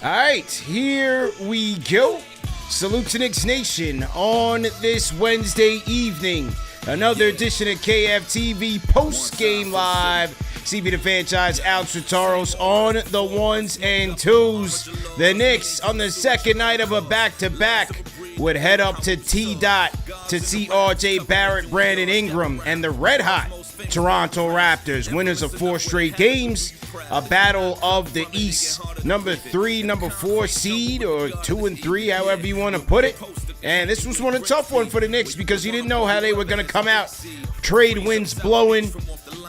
All right, here we go. Salute to Knicks Nation on this Wednesday evening. Another edition of KFTV post-game live. CB the franchise, Alex Rotaros on the ones and twos. The Knicks on the second night of a back-to-back would head up to T-Dot to see R.J. Barrett, Brandon Ingram, and the red-hot Toronto Raptors, winners of 4 straight games. A battle of the East, number 3, number 4 seed, or 2 and 3, however you want to put it. And this was a tough one for the Knicks because you didn't know how they were going to come out. Trade winds blowing,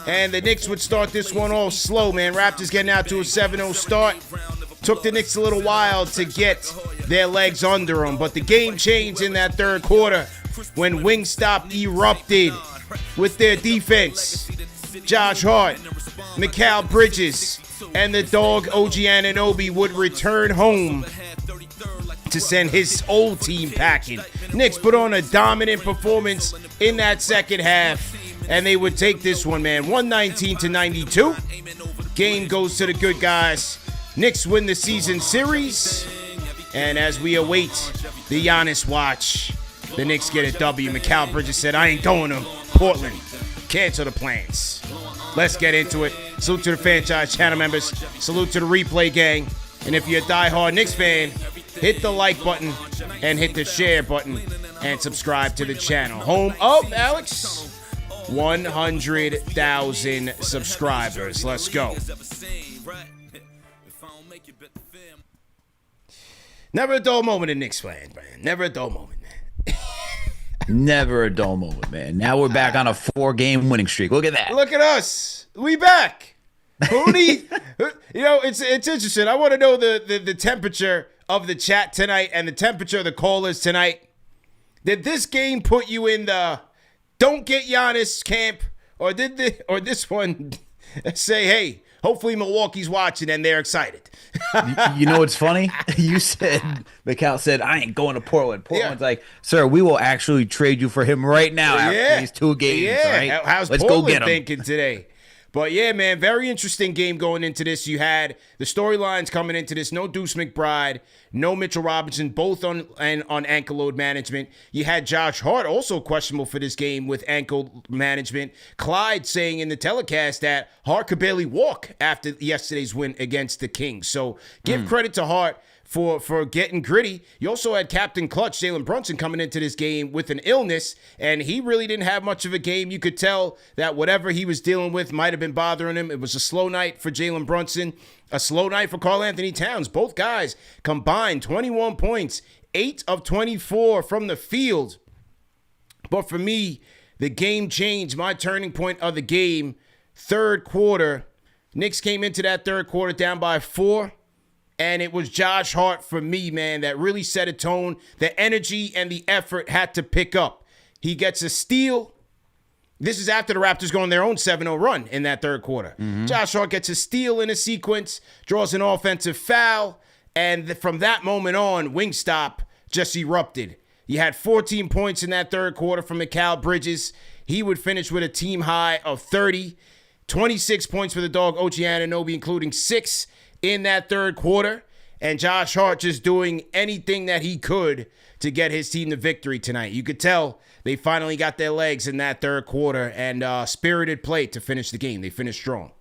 and the Knicks would start this one all slow, man. Raptors getting out to a 7-0 start. Took the Knicks a little while to get their legs under them, but the game changed in that third quarter when Wingstop erupted with their defense. Josh Hart, Mikal Bridges, and the dog OG Anunoby would return home to send his old team packing. Knicks put on a dominant performance in that second half, and they would take this one, man. 119-92. Game goes to the good guys. Knicks win the season series, and as we await the Giannis watch, the Knicks get a W. Mikal Bridges said, I ain't going to Portland. Cancel the plans. Let's get into it. Salute to the franchise channel members. Salute to the replay gang. And if you're a diehard Knicks fan, hit the like button and hit the share button and subscribe to the channel. Home of, Alex, 100,000 subscribers. Let's go. Never a dull moment in Knicks fan, man. Never a dull moment, man. Never a dull moment, man. Now we're back on a 4-game winning streak. Look at that. Look at us. We back. It's interesting. I want to know the temperature of the chat tonight and the temperature of the callers tonight. Did this game put you in the don't get Giannis camp, or did this one say, hey, hopefully Milwaukee's watching and they're excited? You know what's funny? You said, Mikal said, I ain't going to Portland. Portland's like, sir, we will actually trade you for him right now after these 2 games. Yeah, right? How's Let's Portland go get him. thinking today? But yeah, man, very interesting game going into this. You had the storylines coming into this. No Deuce McBride, no Mitchell Robinson, both on ankle load management. You had Josh Hart also questionable for this game with ankle management. Clyde saying in the telecast that Hart could barely walk after yesterday's win against the Kings. So give credit to Hart for getting gritty. You also had Captain Clutch, Jalen Brunson, coming into this game with an illness, and he really didn't have much of a game. You could tell that whatever he was dealing with might have been bothering him. It was a slow night for Jalen Brunson, a slow night for Karl-Anthony Towns. Both guys combined 21 points, 8 of 24 from the field. But for me, the game changed. My turning point of the game, third quarter. Knicks came into that third quarter down by 4. And it was Josh Hart for me, man, that really set a tone. The energy and the effort had to pick up. He gets a steal. This is after the Raptors go on their own 7-0 run in that third quarter. Josh Hart gets a steal in a sequence, draws an offensive foul, and from that moment on, Wingstop just erupted. You had 14 points in that third quarter from Mikal Bridges. He would finish with a team high of 30. 26 points for the dog, OG Anunoby, including 6 in that third quarter, and Josh Hart just doing anything that he could to get his team the victory tonight. You could tell they finally got their legs in that third quarter, and spirited play to finish the game. They finished strong.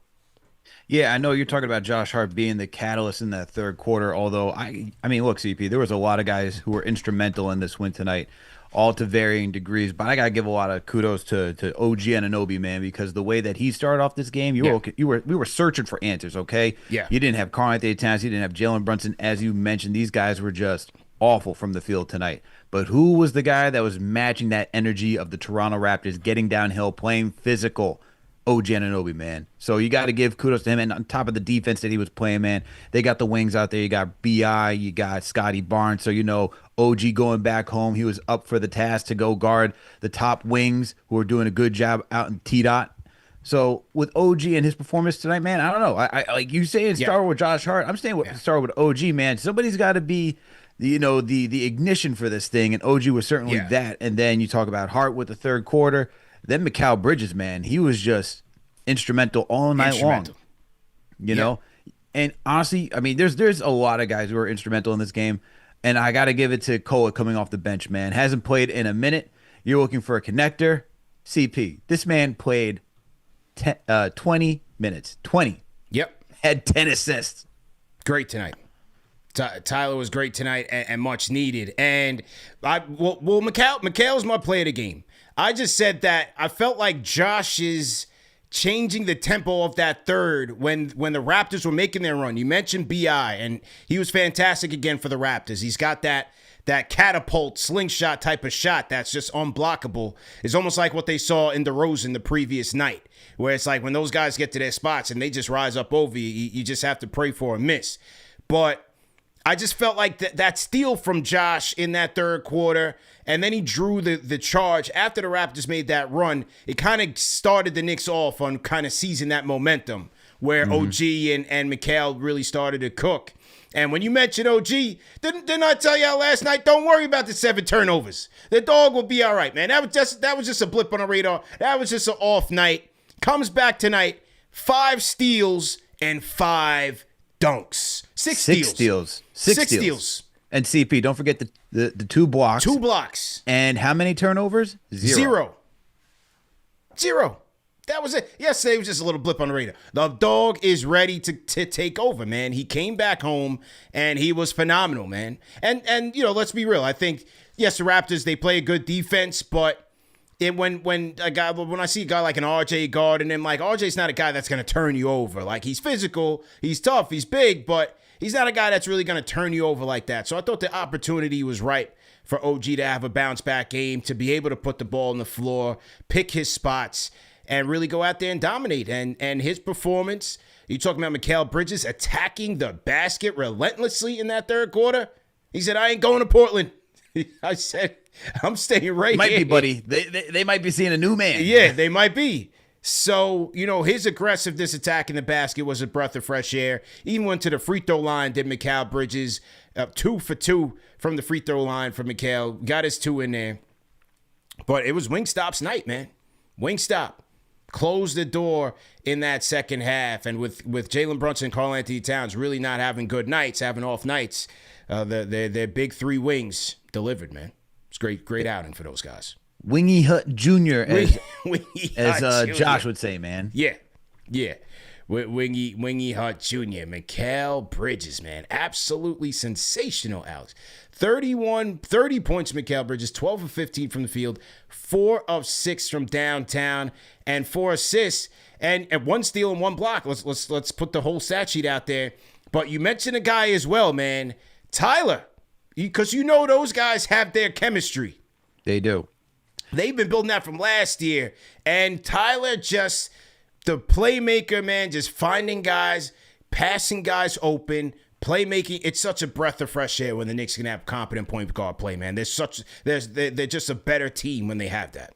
Yeah, I know you're talking about Josh Hart being the catalyst in that third quarter, although, I mean, look, CP, there was a lot of guys who were instrumental in this win tonight, all to varying degrees, but I got to give a lot of kudos to OG Anunoby, man, because the way that he started off this game, we were searching for answers, okay? Yeah. You didn't have Karl-Anthony Towns, you didn't have Jalen Brunson, as you mentioned. These guys were just awful from the field tonight. But who was the guy that was matching that energy of the Toronto Raptors, getting downhill, playing physical? OG Anunoby, man. So you got to give kudos to him. And on top of the defense that he was playing, man, they got the wings out there. You got B.I., you got Scotty Barnes. So, you know, OG going back home, he was up for the task to go guard the top wings who are doing a good job out in T-Dot. So with OG and his performance tonight, man, I don't know. I like you saying, start with Josh Hart. I'm staying with start with OG, man. Somebody's got to be the ignition for this thing, and OG was certainly that. And then you talk about Hart with the third quarter. Then Mikal Bridges, man, he was just instrumental all night long. You know, and honestly, I mean, there's a lot of guys who are instrumental in this game, and I got to give it to Kolek coming off the bench, man. Hasn't played in a minute. You're looking for a connector. CP, this man played 20 minutes. 20. Yep. Had 10 assists. Great tonight. Tyler was great tonight and much needed. And Mikal's my play of the game. I just said that I felt like Josh is changing the tempo of that third when the Raptors were making their run. You mentioned BI, and he was fantastic again for the Raptors. He's got that catapult slingshot type of shot that's just unblockable. It's almost like what they saw in DeRozan the previous night, where it's like when those guys get to their spots and they just rise up over you, you just have to pray for a miss. But I just felt like that steal from Josh in that third quarter, and then he drew the charge after the Raptors made that run. It kind of started the Knicks off on kind of seizing that momentum where OG and Mikal really started to cook. And when you mentioned OG, didn't I tell y'all last night, don't worry about the 7 turnovers. The dog will be all right, man. That was just a blip on the radar. That was just an off night. Comes back tonight, 5 steals and 5 dunks. 6 steals. 6 steals. And CP, don't forget the 2 blocks. 2 blocks. And how many turnovers? 0. That was it. Yesterday was just a little blip on the radar. The dog is ready to take over, man. He came back home, and he was phenomenal, man. And let's be real. I think, yes, the Raptors, they play a good defense, but when I see a guy like an RJ guarding him, like, RJ's not a guy that's going to turn you over. Like, he's physical, he's tough, he's big, but he's not a guy that's really going to turn you over like that. So I thought the opportunity was right for OG to have a bounce-back game, to be able to put the ball on the floor, pick his spots, and really go out there and dominate. And his performance, you talking about Mikal Bridges attacking the basket relentlessly in that third quarter? He said, I ain't going to Portland. I said, I'm staying right might here. Might be, buddy. They might be seeing a new man. Yeah, they might be. So, his aggressiveness attacking the basket was a breath of fresh air. Even went to the free throw line, did Mikal Bridges. 2 for 2 from the free throw line for Mikal. Got his 2 in there. But it was Wingstop's night, man. Wingstop closed the door in that second half. And with Jalen Brunson and Karl-Anthony Towns really not having good nights, having off nights, their big 3 wings delivered, man. It's great outing for those guys. Wingy Hut Jr. as Jr. Josh would say, man. Yeah. Wingy Hut Jr. Mikal Bridges, man. Absolutely sensational, Alex. 30 points, Mikal Bridges, 12 of 15 from the field, 4 of 6 from downtown, and 4 assists, and 1 steal and 1 block. Let's put the whole stat sheet out there. But you mentioned a guy as well, man. Tyler, because those guys have their chemistry. They do. They've been building that from last year. And Tyler just, the playmaker, man, just finding guys, passing guys open, playmaking. It's such a breath of fresh air when the Knicks can have competent point guard play, man. They're just a better team when they have that.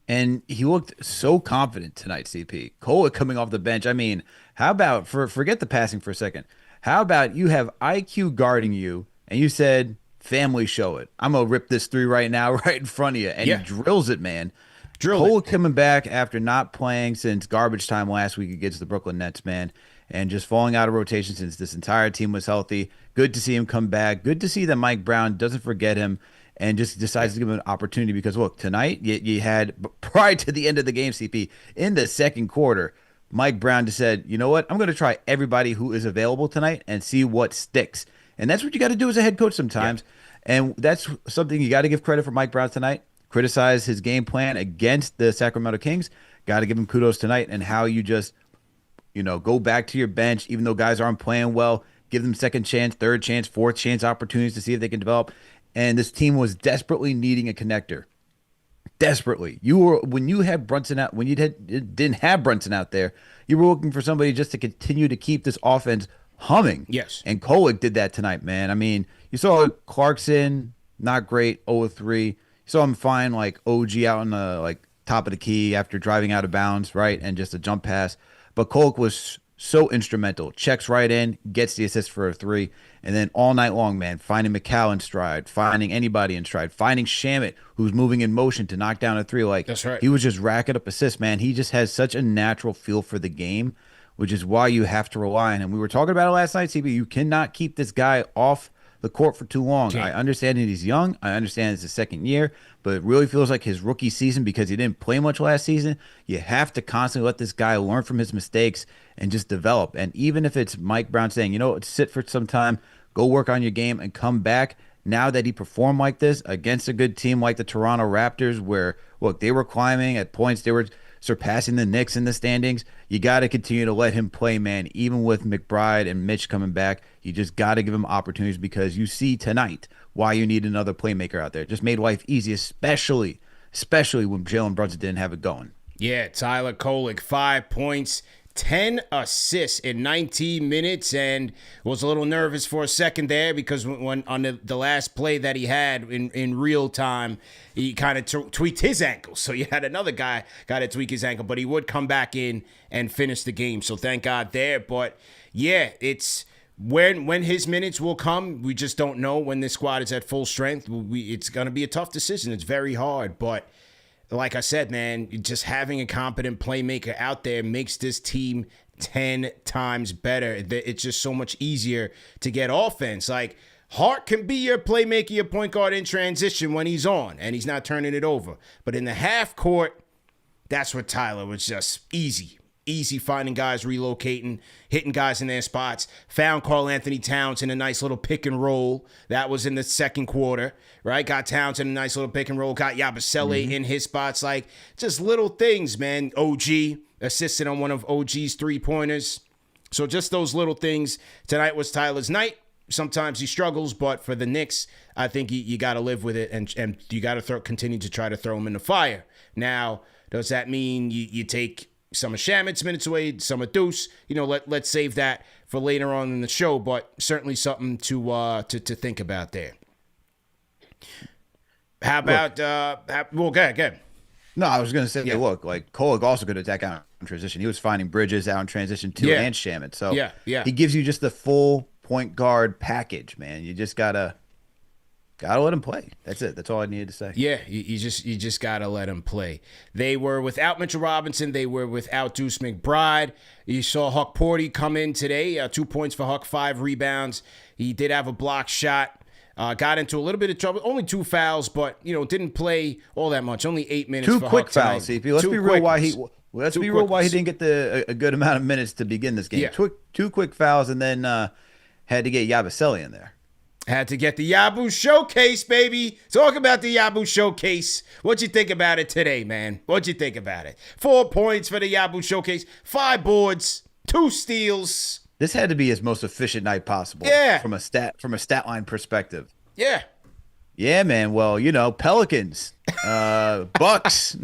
And he looked so confident tonight, CP. Kolek coming off the bench. I mean, how about, forget the passing for a second, how about you have IQ guarding you, and you said, family, show it. I'm going to rip this 3 right now, right in front of you. And he drills it, man. Kolek coming back after not playing since garbage time last week against the Brooklyn Nets, man, and just falling out of rotation since this entire team was healthy. Good to see him come back. Good to see that Mike Brown doesn't forget him and just decides to give him an opportunity because, look, tonight you had, prior to the end of the game, CP, in the second quarter, Mike Brown just said, you know what, I'm going to try everybody who is available tonight and see what sticks. And that's what you got to do as a head coach sometimes. Yeah. And that's something you got to give credit for Mike Brown tonight. Criticize his game plan against the Sacramento Kings. Got to give him kudos tonight and how you just, go back to your bench, even though guys aren't playing well, give them second chance, third chance, fourth chance opportunities to see if they can develop. And this team was desperately needing a connector. Desperately. When you had Brunson out, when you didn't have Brunson out there, you were looking for somebody just to continue to keep this offense humming. Yes. And Kolek did that tonight, man. I mean, you saw Clarkson, not great, 0-3. You saw him find OG out on the top of the key after driving out of bounds, right? And just a jump pass. But Kolek was So instrumental. Checks right in, gets the assist for a three, and then all night long, man, finding Mikal in stride, finding anybody in stride, finding Shamit, who's moving in motion to knock down a three. Like, That's right. he was just racking up assists, man. He just has such a natural feel for the game, which is why you have to rely on him. We were talking about it last night, CB. You cannot keep this guy off the court for too long. I understand that he's young. I understand it's his second year, but it really feels like his rookie season because he didn't play much last season. You have to constantly let this guy learn from his mistakes and just develop. And even if it's Mike Brown saying, sit for some time, go work on your game and come back. Now that he performed like this against a good team like the Toronto Raptors, where, look, they were climbing at points, they were surpassing the Knicks in the standings. You got to continue to let him play, man. Even with McBride and Mitch coming back, you just got to give him opportunities because you see tonight why you need another playmaker out there. It just made life easy, especially when Jalen Brunson didn't have it going. Yeah, Tyler Kolek, 5 points, 10 assists in 19 minutes, and was a little nervous for a second there because when on the last play that he had in real time, he kind of tweaked his ankle. So you had another guy got to tweak his ankle, but he would come back in and finish the game. So thank God there. But yeah, it's when his minutes will come. We just don't know when this squad is at full strength. It's going to be a tough decision. It's very hard, but like I said, man, just having a competent playmaker out there makes this team 10 times better. It's just so much easier to get offense. Like, Hart can be your playmaker, your point guard in transition when he's on, and he's not turning it over. But in the half court, that's what Tyler was just easy. Easy finding guys relocating, hitting guys in their spots. Found Karl-Anthony Towns in a nice little pick and roll. That was in the second quarter, right? Got Towns in a nice little pick and roll. Got Yabusele in his spots. Like, just little things, man. OG assisted on one of OG's three-pointers. So just those little things. Tonight was Tyler's night. Sometimes he struggles, but for the Knicks, I think you got to live with it, and you got to continue to try to throw him in the fire. Now, does that mean you take some of Shamit's minutes away, some of Deuce? Let's save that for later on in the show, but certainly something to think about there. How about go ahead. No, I was going to say, look, like Kolek also could attack out in transition. He was finding Bridges out in transition too, and Shamit. So he gives you just the full point guard package, man. You just gotta let him play. That's it. That's all I needed to say. Yeah, you just gotta let him play. They were without Mitchell Robinson. They were without Deuce McBride. You saw Huck Porty come in today. 2 points for Huck, 5 rebounds. He did have a block shot. Got into a little bit of trouble. Only 2 fouls, but didn't play all that much. Only 8 minutes. 2 for quick Huck fouls, tonight. CP. Let's be real. Why he didn't get a good amount of minutes to begin this game. Yeah. 2 quick fouls, and then had to get Yabusele in there. Had to get the Yabu Showcase, baby. Talk about the Yabu Showcase. What'd you think about it today, man? What'd you think about it? 4 points for the Yabu Showcase. 5 boards. 2 steals. This had to be his most efficient night possible. Yeah. From a stat line perspective. Yeah. Yeah, man. Well, Pelicans, Bucks.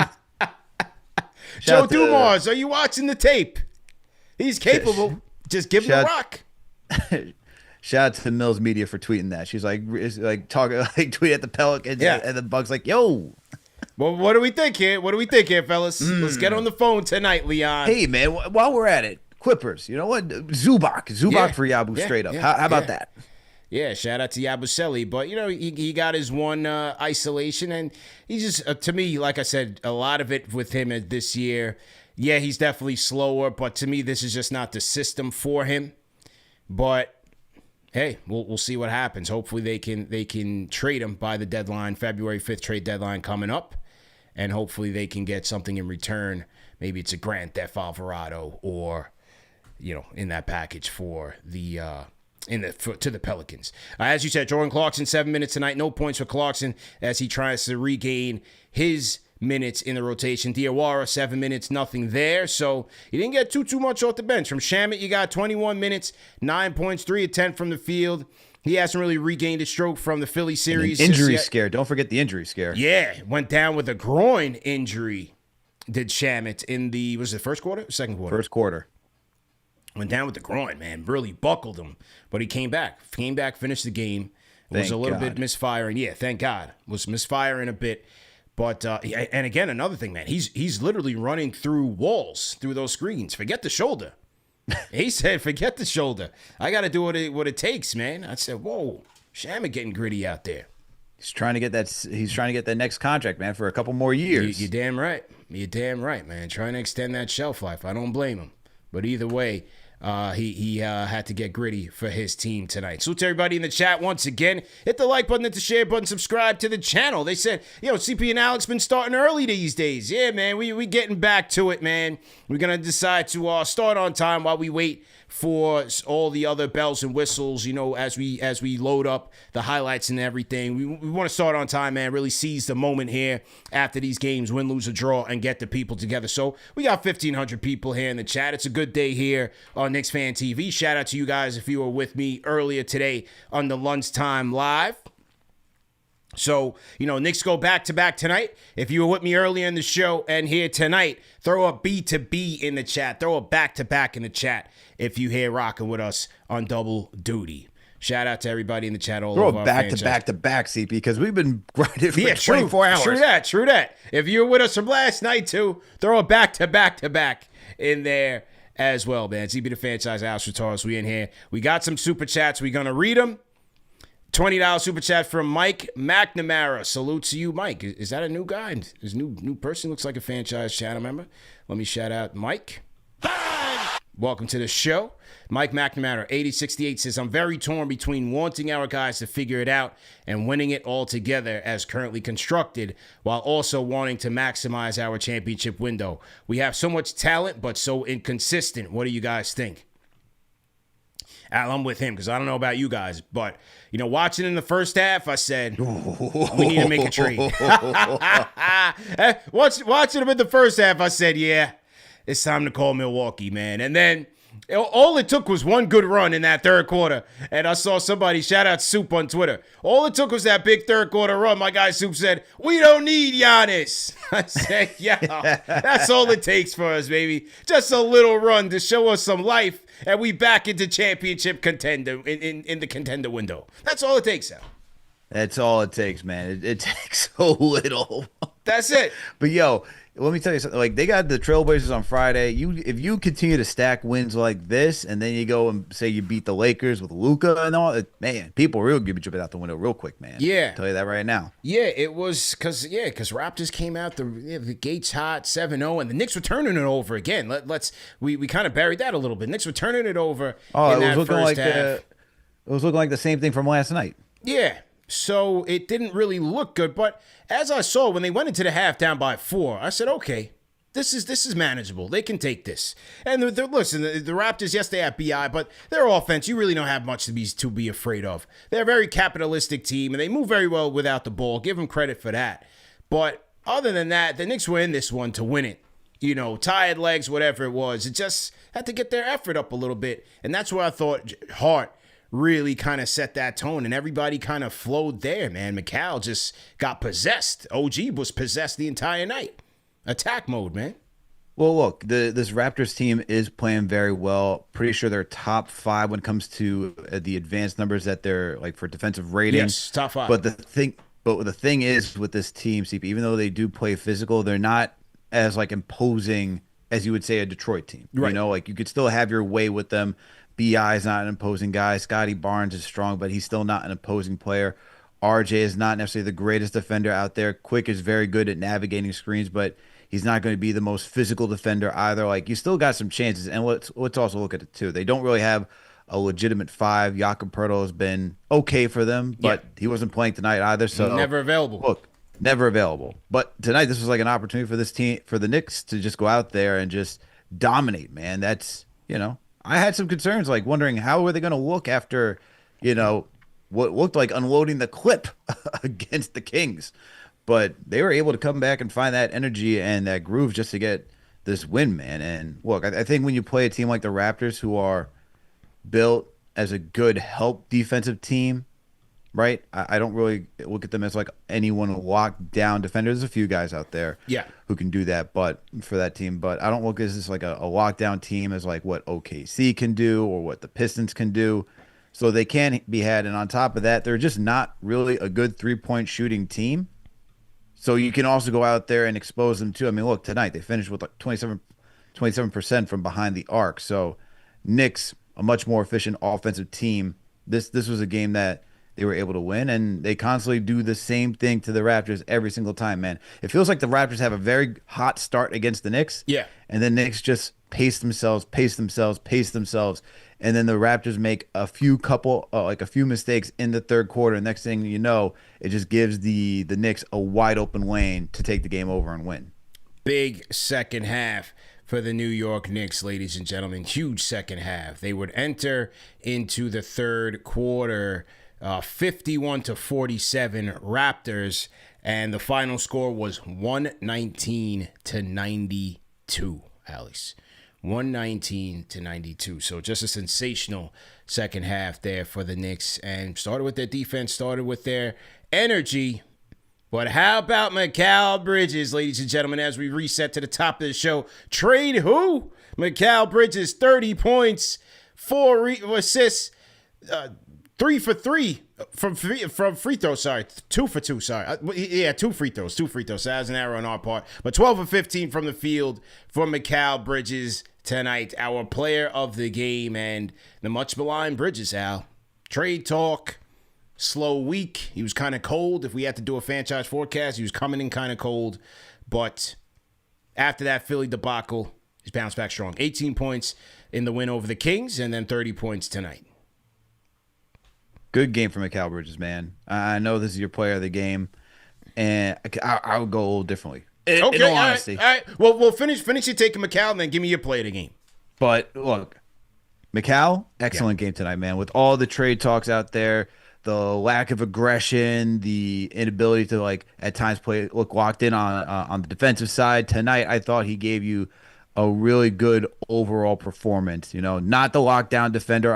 Joe Dumars, are you watching the tape? He's capable. Just give him a rock. Shout out to Mills Media for tweeting that. She's tweet at the Pelicans, and the Bucks like, yo. Well, what do we think here? Fellas? Let's get on the phone tonight, Leon. Hey, man, while we're at it, Clippers, you know what? Zubak for Yabu straight up. How about that? Yeah, shout out to Yabusele. But, he got his one isolation, and he just, to me, like I said, a lot of it with him this year, he's definitely slower, but to me, this is just not the system for him. But hey, we'll see what happens. Hopefully they can trade him by the deadline, February 5th trade deadline coming up, and hopefully they can get something in return. Maybe it's a Grand Theft Alvarado or, in that package for the to the Pelicans. As you said, Jordan Clarkson, 7 minutes tonight. No points for Clarkson as he tries to regain his minutes in the rotation. Diawara, 7 minutes, nothing there. So he didn't get too much off the bench. From Shamit, you got 21 minutes, 9 points, 3 of 10 from the field. He hasn't really regained his stroke from the Philly series. Injury scare. Don't forget the injury scare. Yeah, went down with a groin injury, did Shamit in was it first quarter or second quarter? First quarter. Went down with the groin, man. Really buckled him. But he came back, finished the game. It was a little bit misfiring. Yeah, thank God. Was misfiring a bit. But, and again, another thing, man, he's literally running through walls, through those screens. Forget the shoulder. He said, forget the shoulder. I got to do what it takes, man. I said, whoa, Shamit getting gritty out there. He's trying to get that next contract, man, for a couple more years. You're damn right. You're damn right, man. Trying to extend that shelf life. I don't blame him. But either way, he had to get gritty for his team tonight. Salute to everybody in the chat once again. Hit the like button, hit the share button, subscribe to the channel. They said, CP and Alex been starting early these days. Yeah, man, we getting back to it, man. We're going to decide to start on time while we wait for all the other bells and whistles, as we load up the highlights and everything. We want to start on time, man, really seize the moment here after these games, win, lose, or draw, and get the people together. So we got 1,500 people here in the chat. It's a good day here on KnicksFanTV. Shout out to you guys if you were with me earlier today on the Lunchtime Live. So, Knicks go back-to-back tonight. If you were with me earlier in the show and here tonight, throw a B2B in the chat. Throw a back-to-back in the chat if you here rocking with us on double duty. Shout out to everybody in the chat. Throw a back-to-back, CP, because we've been grinding for 24 hours. True that. If you were with us from last night, too, throw a back-to-back in there as well, man. CP the Franchise House for Taurus. We in here. We got some super chats. We're going to read them. $20 super chat from Mike McNamara. Salute to you, Mike. Is that a new guy? Is new person? Looks like a franchise channel member. Let me shout out Mike. Welcome to the show. Mike McNamara, 8068 says, I'm very torn between wanting our guys to figure it out and winning it all together as currently constructed, while also wanting to maximize our championship window. We have so much talent, but so inconsistent. What do you guys think? Al, I'm with him because I don't know about you guys, but, watching in the first half, I said, we need to make a trade. Watching him in the first half, I said, yeah, it's time to call Milwaukee, man. And then all it took was one good run in that third quarter. And I saw somebody, shout out Soup on Twitter. All it took was that big third quarter run. My guy Soup said, we don't need Giannis. I said, yeah, that's all it takes for us, baby. Just a little run to show us some life. And we back into championship contender in the contender window. That's all it takes, Al. That's all it takes, man. It takes so little. That's it. But, let me tell you something. Like, they got the Trailblazers on Friday. If you continue to stack wins like this, and then you go and say you beat the Lakers with Luka and all, man, people will give you out the window real quick, man. Yeah, I'll tell you that right now. Yeah, it was because Raptors came out the gates hot 7-0, and the Knicks were turning it over again. We kind of buried that a little bit. Knicks were turning it over. In that first half. It was looking like the same thing from last night. Yeah. So it didn't really look good, but as I saw when they went into the half down by 4, I said, okay, this is manageable. They can take this. And listen, the Raptors, yes, they have BI, but their offense, you really don't have much to be afraid of. They're a very capitalistic team, and they move very well without the ball. Give them credit for that. But other than that, the Knicks were in this one to win it. Tired legs, whatever it was. It just had to get their effort up a little bit, and that's where I thought Hart really kind of set that tone, and everybody kind of flowed there, man. Mikal just got possessed. OG was possessed the entire night. Attack mode, man. Well, look, this Raptors team is playing very well. Pretty sure they're top 5 when it comes to the advanced numbers that they're like for defensive rating. Yes, top 5. But the thing is with this team, CP, even though they do play physical, they're not as like imposing as you would say a Detroit team. Right. You could still have your way with them. BI is not an imposing guy. Scotty Barnes is strong, but he's still not an imposing player. RJ is not necessarily the greatest defender out there. Quick is very good at navigating screens, but he's not going to be the most physical defender either. You still got some chances. And let's also look at it too. They don't really have a legitimate 5. Jakob Poeltl has been okay for them, but he wasn't playing tonight either. So never available. Look, never available. But tonight, this was like an opportunity for this team, for the Knicks, to just go out there and just dominate. Man, that's I had some concerns, wondering how were they going to look after, what looked like unloading the clip against the Kings. But they were able to come back and find that energy and that groove just to get this win, man. And look, I think when you play a team like the Raptors, who are built as a good help defensive team, right? I don't really look at them as anyone locked down defender. There's a few guys out there who can do that, but for that team. But I don't look at this like a lockdown team as what OKC can do or what the Pistons can do. So they can be had. And on top of that, they're just not really a good 3-point shooting team. So you can also go out there and expose them too. I mean, look, tonight they finished with 27% from behind the arc. So Knicks, a much more efficient offensive team. This was a game that they were able to win, and they constantly do the same thing to the Raptors every single time, man. It feels like the Raptors have a very hot start against the Knicks. Yeah. And the Knicks just pace themselves, and then the Raptors make a few mistakes in the third quarter. Next thing you know, it just gives the Knicks a wide open lane to take the game over and win. Big second half for the New York Knicks, ladies and gentlemen. Huge second half. They would enter into the third quarter 51-47 Raptors, and the final score was 119-92, Alex. 119-92. So just a sensational second half there for the Knicks, and started with their defense, started with their energy. But how about Mikal Bridges, ladies and gentlemen, as we reset to the top of the show? Trade who? Mikal Bridges, 30 points, 4 assists, 3 for 3 from free throws. Sorry, 2 for 2. Sorry, 2 free throws. So that was an error on our part. But 12 for 15 from the field for Mikal Bridges tonight, our player of the game, and the much maligned Bridges. Al, trade talk. Slow week. He was kind of cold. If we had to do a franchise forecast, he was coming in kind of cold. But after that Philly debacle, he's bounced back strong. 18 points in the win over the Kings, and then 30 points tonight. Good game for Mikal Bridges, man. I know this is your player of the game, and I would go a little differently. In all honesty. All right. Well, finish your taking Mikal, and then give me your play of the game. But look, Mikal, excellent game tonight, man. With all the trade talks out there, the lack of aggression, the inability to at times look locked in on the defensive side. Tonight, I thought he gave you a really good overall performance. Not the lockdown defender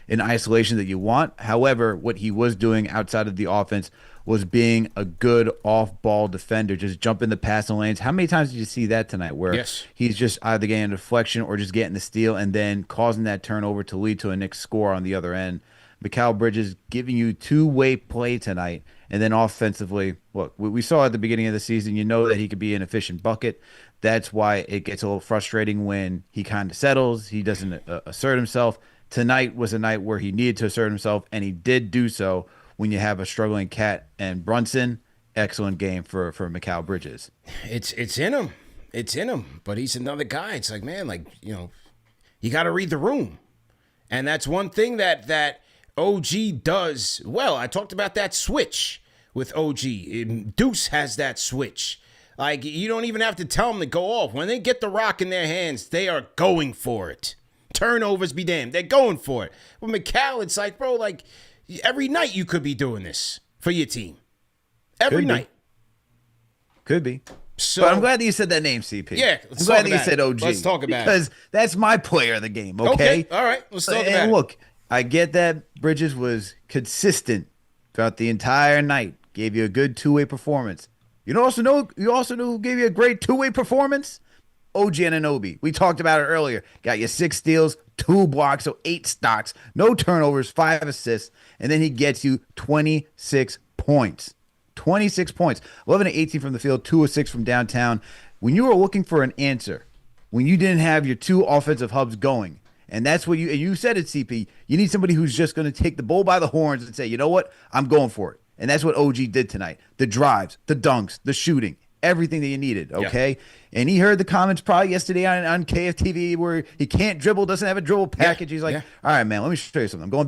in isolation that you want. However, what he was doing outside of the offense was being a good off-ball defender, just jumping the passing lanes. How many times did you see that tonight where he's just either getting a deflection or just getting the steal and then causing that turnover to lead to a Knicks score on the other end? Mikal Bridges giving you two-way play tonight. And then offensively, look, we saw at the beginning of the season, that he could be an efficient bucket. That's why it gets a little frustrating when he kind of settles. He doesn't assert himself. Tonight was a night where he needed to assert himself, and he did do so when you have a struggling Cat and Brunson. Excellent game for Mikal Bridges. It's in him. It's in him. But he's another guy. It's like, man, you got to read the room. And that's one thing that OG does well. I talked about that switch with OG. Deuce has that switch. You don't even have to tell them to go off. When they get the rock in their hands, they are going for it. Turnovers be damned. They're going for it. With Mikal, it's like, bro, every night you could be doing this for your team. Every night. Could be. So, but I'm glad that you said that name, CP. Yeah, I'm glad that you said OG. Let's talk about it. Because that's my player of the game, okay? All right. Let's talk about it. And look, I get that Bridges was consistent throughout the entire night. Gave you a good two-way performance. You also know who gave you a great two-way performance? OG Anunoby. We talked about it earlier. Got you 6 steals, 2 blocks, so 8 stocks, no turnovers, 5 assists, and then he gets you 26 points. 26 points. 11 to 18 from the field, 2 of 6 from downtown. When you were looking for an answer, when you didn't have your 2 offensive hubs going, and that's what you said it, CP, you need somebody who's just going to take the bull by the horns and say, you know what, I'm going for it. And that's what OG did tonight. The drives, the dunks, the shooting, everything that you needed, okay? Yeah. And he heard the comments probably yesterday on KFTV where he can't dribble, doesn't have a dribble package. He's like, all right, man, let me show you something. I'm going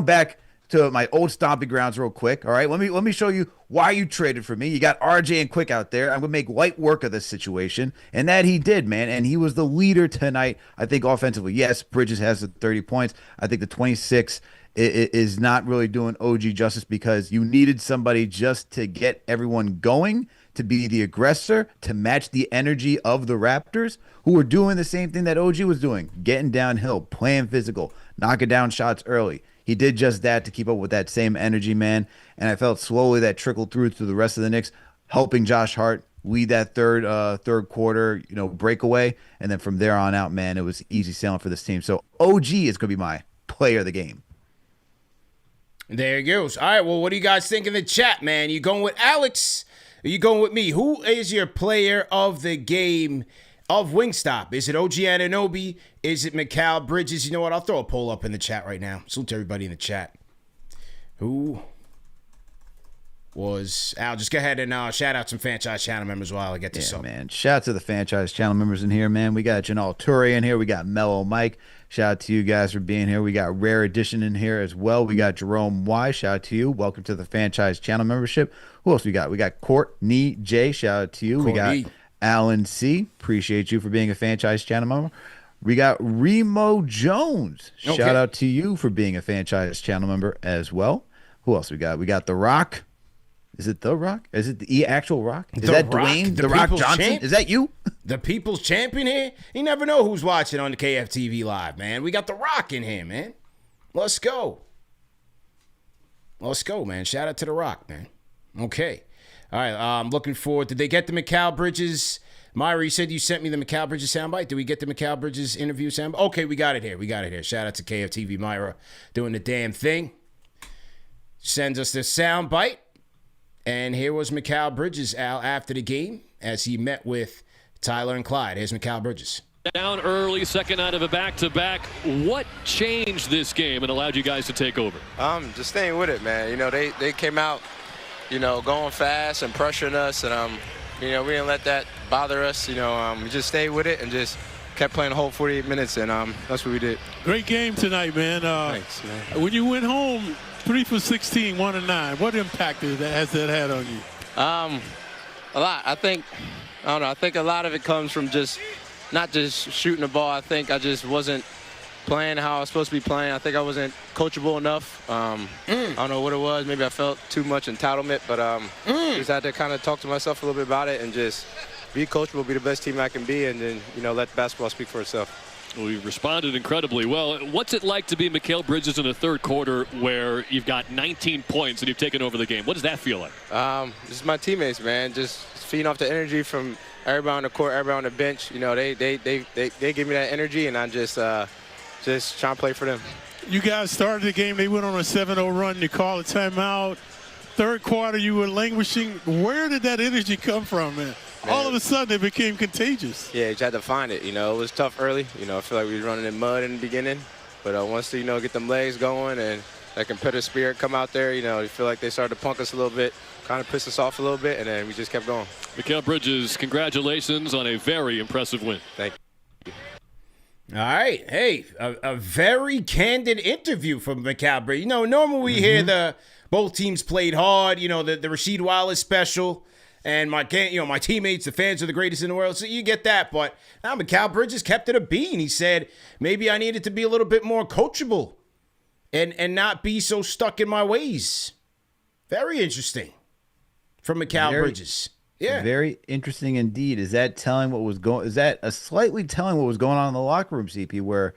back to my old stomping grounds real quick, all right? Let me show you why you traded for me. You got RJ and Quick out there. I'm going to make light work of this situation. And that he did, man. And he was the leader tonight, I think, offensively. Yes, Bridges has the 30 points. I think the 26 is not really doing OG justice because you needed somebody just to get everyone going, to be the aggressor, to match the energy of the Raptors, who were doing the same thing that OG was doing, getting downhill, playing physical, knocking down shots early. He did just that to keep up with that same energy, man. And I felt slowly that trickled through to the rest of the Knicks, helping Josh Hart lead that third quarter, breakaway. And then from there on out, man, it was easy sailing for this team. So OG is going to be my player of the game. There it goes. All right, well, what do you guys think in the chat, man? You going with Alex? Are you going with me? Who is your player of the game of Wingstop. Is it OG Anunoby? Is it Mikal Bridges? You know what? I'll throw a poll up in the chat right now. Salute to everybody in the chat. Who was... Al, just go ahead and shout out some franchise channel members while I get this up. Man. Shout out to the franchise channel members in here, man. We got Janal Turi in here. We got Mellow Mike. Shout out to you guys for being here. We got Rare Edition in here as well. We got Jerome Y. Shout out to you. Welcome to the franchise channel membership. Who else we got? We got Courtney J. Shout out to you. Courtney. We got Alan C. Appreciate you for being a franchise channel member. We got Remo Jones. Okay. Shout out to you for being a franchise channel member as well. Who else we got? We got The Rock. Is it The Rock? Is it the actual Rock? Is The that Rock, Dwayne the The Rock People's Johnson? Champ? Is that you? The people's champion here? You never know who's watching on the KFTV Live, man. We got The Rock in here, man. Let's go. Let's go, man. Shout out to The Rock, man. Okay. All right, I'm looking forward. Did they get the Mikal Bridges? Myra, you said you sent me the Mikal Bridges soundbite. Did we get the Mikal Bridges interview soundbite? Okay, we got it here. Shout out to KFTV Myra doing the damn thing. Sends us this soundbite. And here was Mikal Bridges, Al, after the game as he met with Tyler and Clyde. Here's Mikal Bridges. Down early, second night of a back-to-back. What changed this game and allowed you guys to take over? Just staying with it, man. You know, they came out, you know, going fast and pressuring us, and you know, we didn't let that bother us. You know, we just stayed with it and just kept playing the whole 48 minutes, and that's what we did. Great game tonight, man. Thanks, man. When you went home, 3 for 16, 1 of 9. What impact has that had on you? A lot. I think a lot of it comes from just not just shooting the ball. I think I just wasn't playing how I was supposed to be playing. I think I wasn't coachable enough. I don't know what it was. Maybe I felt too much entitlement, but just had to kind of talk to myself a little bit about it and just be coachable, be the best team I can be, and then, you know, let basketball speak for itself. Well, you've responded incredibly well. What's it like to be Mikal Bridges in the third quarter where you've got 19 points and you've taken over the game? What does that feel like? This is my teammates, man. Just feeding off the energy from everybody on the court, everybody on the bench. You know, they give me that energy, and I just trying to play for them. You guys started the game. They went on a 7-0 run. You called a timeout. Third quarter, you were languishing. Where did that energy come from, man? All of a sudden, it became contagious. Yeah, you had to find it. You know, it was tough early. You know, I feel like we were running in mud in the beginning. But once, you know, get them legs going and that competitive spirit come out there, you know, you feel like they started to punk us a little bit, kind of piss us off a little bit, and then we just kept going. Mikal Bridges, congratulations on a very impressive win. Thank you. All right. Hey, a very candid interview from Mikal Bridges. You know, normally we hear both teams played hard, you know, the Rasheed Wallace special. And my teammates, the fans are the greatest in the world. So you get that. But now Mikal Bridges kept it a bean. He said, maybe I needed to be a little bit more coachable and not be so stuck in my ways. Very interesting from Mikal Bridges. Yeah. Very interesting indeed. Is that slightly telling what was going on in the locker room, CP, where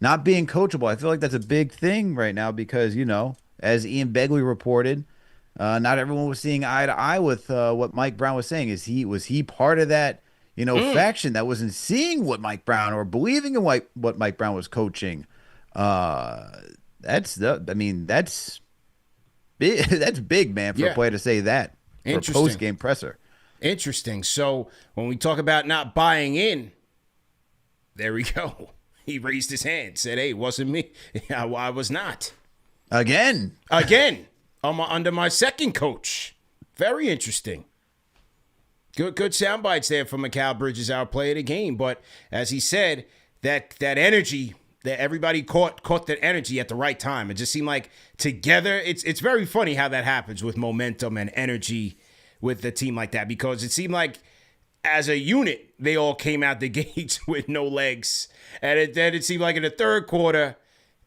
not being coachable? I feel like that's a big thing right now because, you know, as Ian Begley reported, not everyone was seeing eye to eye with what Mike Brown was saying. Was he part of that, you know, faction that wasn't seeing what Mike Brown or believing in what Mike Brown was coaching? That's big. That's big, man, for a player to say that for a post-game presser. Interesting. So when we talk about not buying in, there we go. He raised his hand, said, "Hey, it wasn't me. I was not." Again. Under my second coach. Very interesting. Good sound bites there from Mikal Bridges, our player of the game. But as he said, that energy, that everybody caught that energy at the right time. It just seemed like together, it's very funny how that happens with momentum and energy with the team like that, because it seemed like as a unit, they all came out the gates with no legs. And then it seemed like in the third quarter,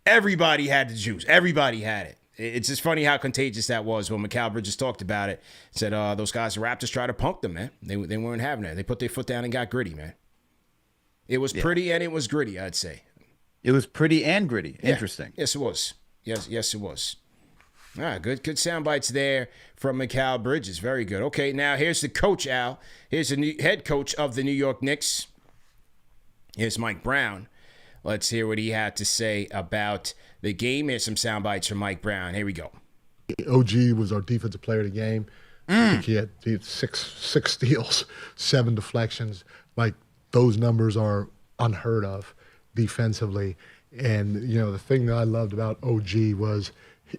everybody had the juice. Everybody had it. It's just funny how contagious that was when Mikal Bridges talked about it. Said those guys, the Raptors, tried to punk them, man. They weren't having it. They put their foot down and got gritty, man. It was pretty and it was gritty, I'd say. It was pretty and gritty. Yeah. Interesting. Yes, it was. Yes, it was. All right, good sound bites there from Mikal Bridges. Very good. Okay, now here's the coach, Al. Here's the new head coach of the New York Knicks. Here's Mike Brown. Let's hear what he had to say about the game. Here's some sound bites from Mike Brown. Here we go. OG was our defensive player of the game. I think he had six steals, 7 deflections. Like, those numbers are unheard of defensively. And, the thing that I loved about OG was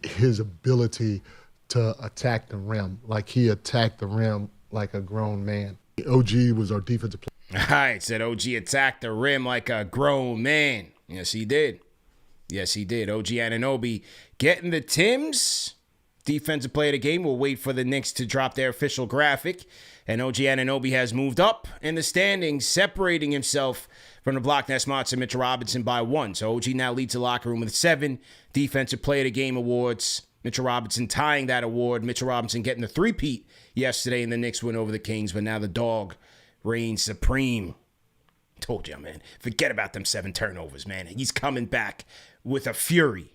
his ability to attack the rim. Like, he attacked the rim like a grown man. OG was our defensive player. All right, said OG attacked the rim like a grown man. Yes, he did. Yes, he did. OG Anunoby getting the Tims. Defensive player of the game. We'll wait for the Knicks to drop their official graphic. And OG Anunoby has moved up in the standings, separating himself from the Block Nest Mott and Mitchell Robinson by 1. So OG now leads the locker room with 7 defensive player of the game awards. Mitchell Robinson tying that award. Mitchell Robinson getting the three-peat yesterday in the Knicks win over the Kings, but now the dog reigns supreme. Told you, man. Forget about them 7 turnovers, man. He's coming back with a fury,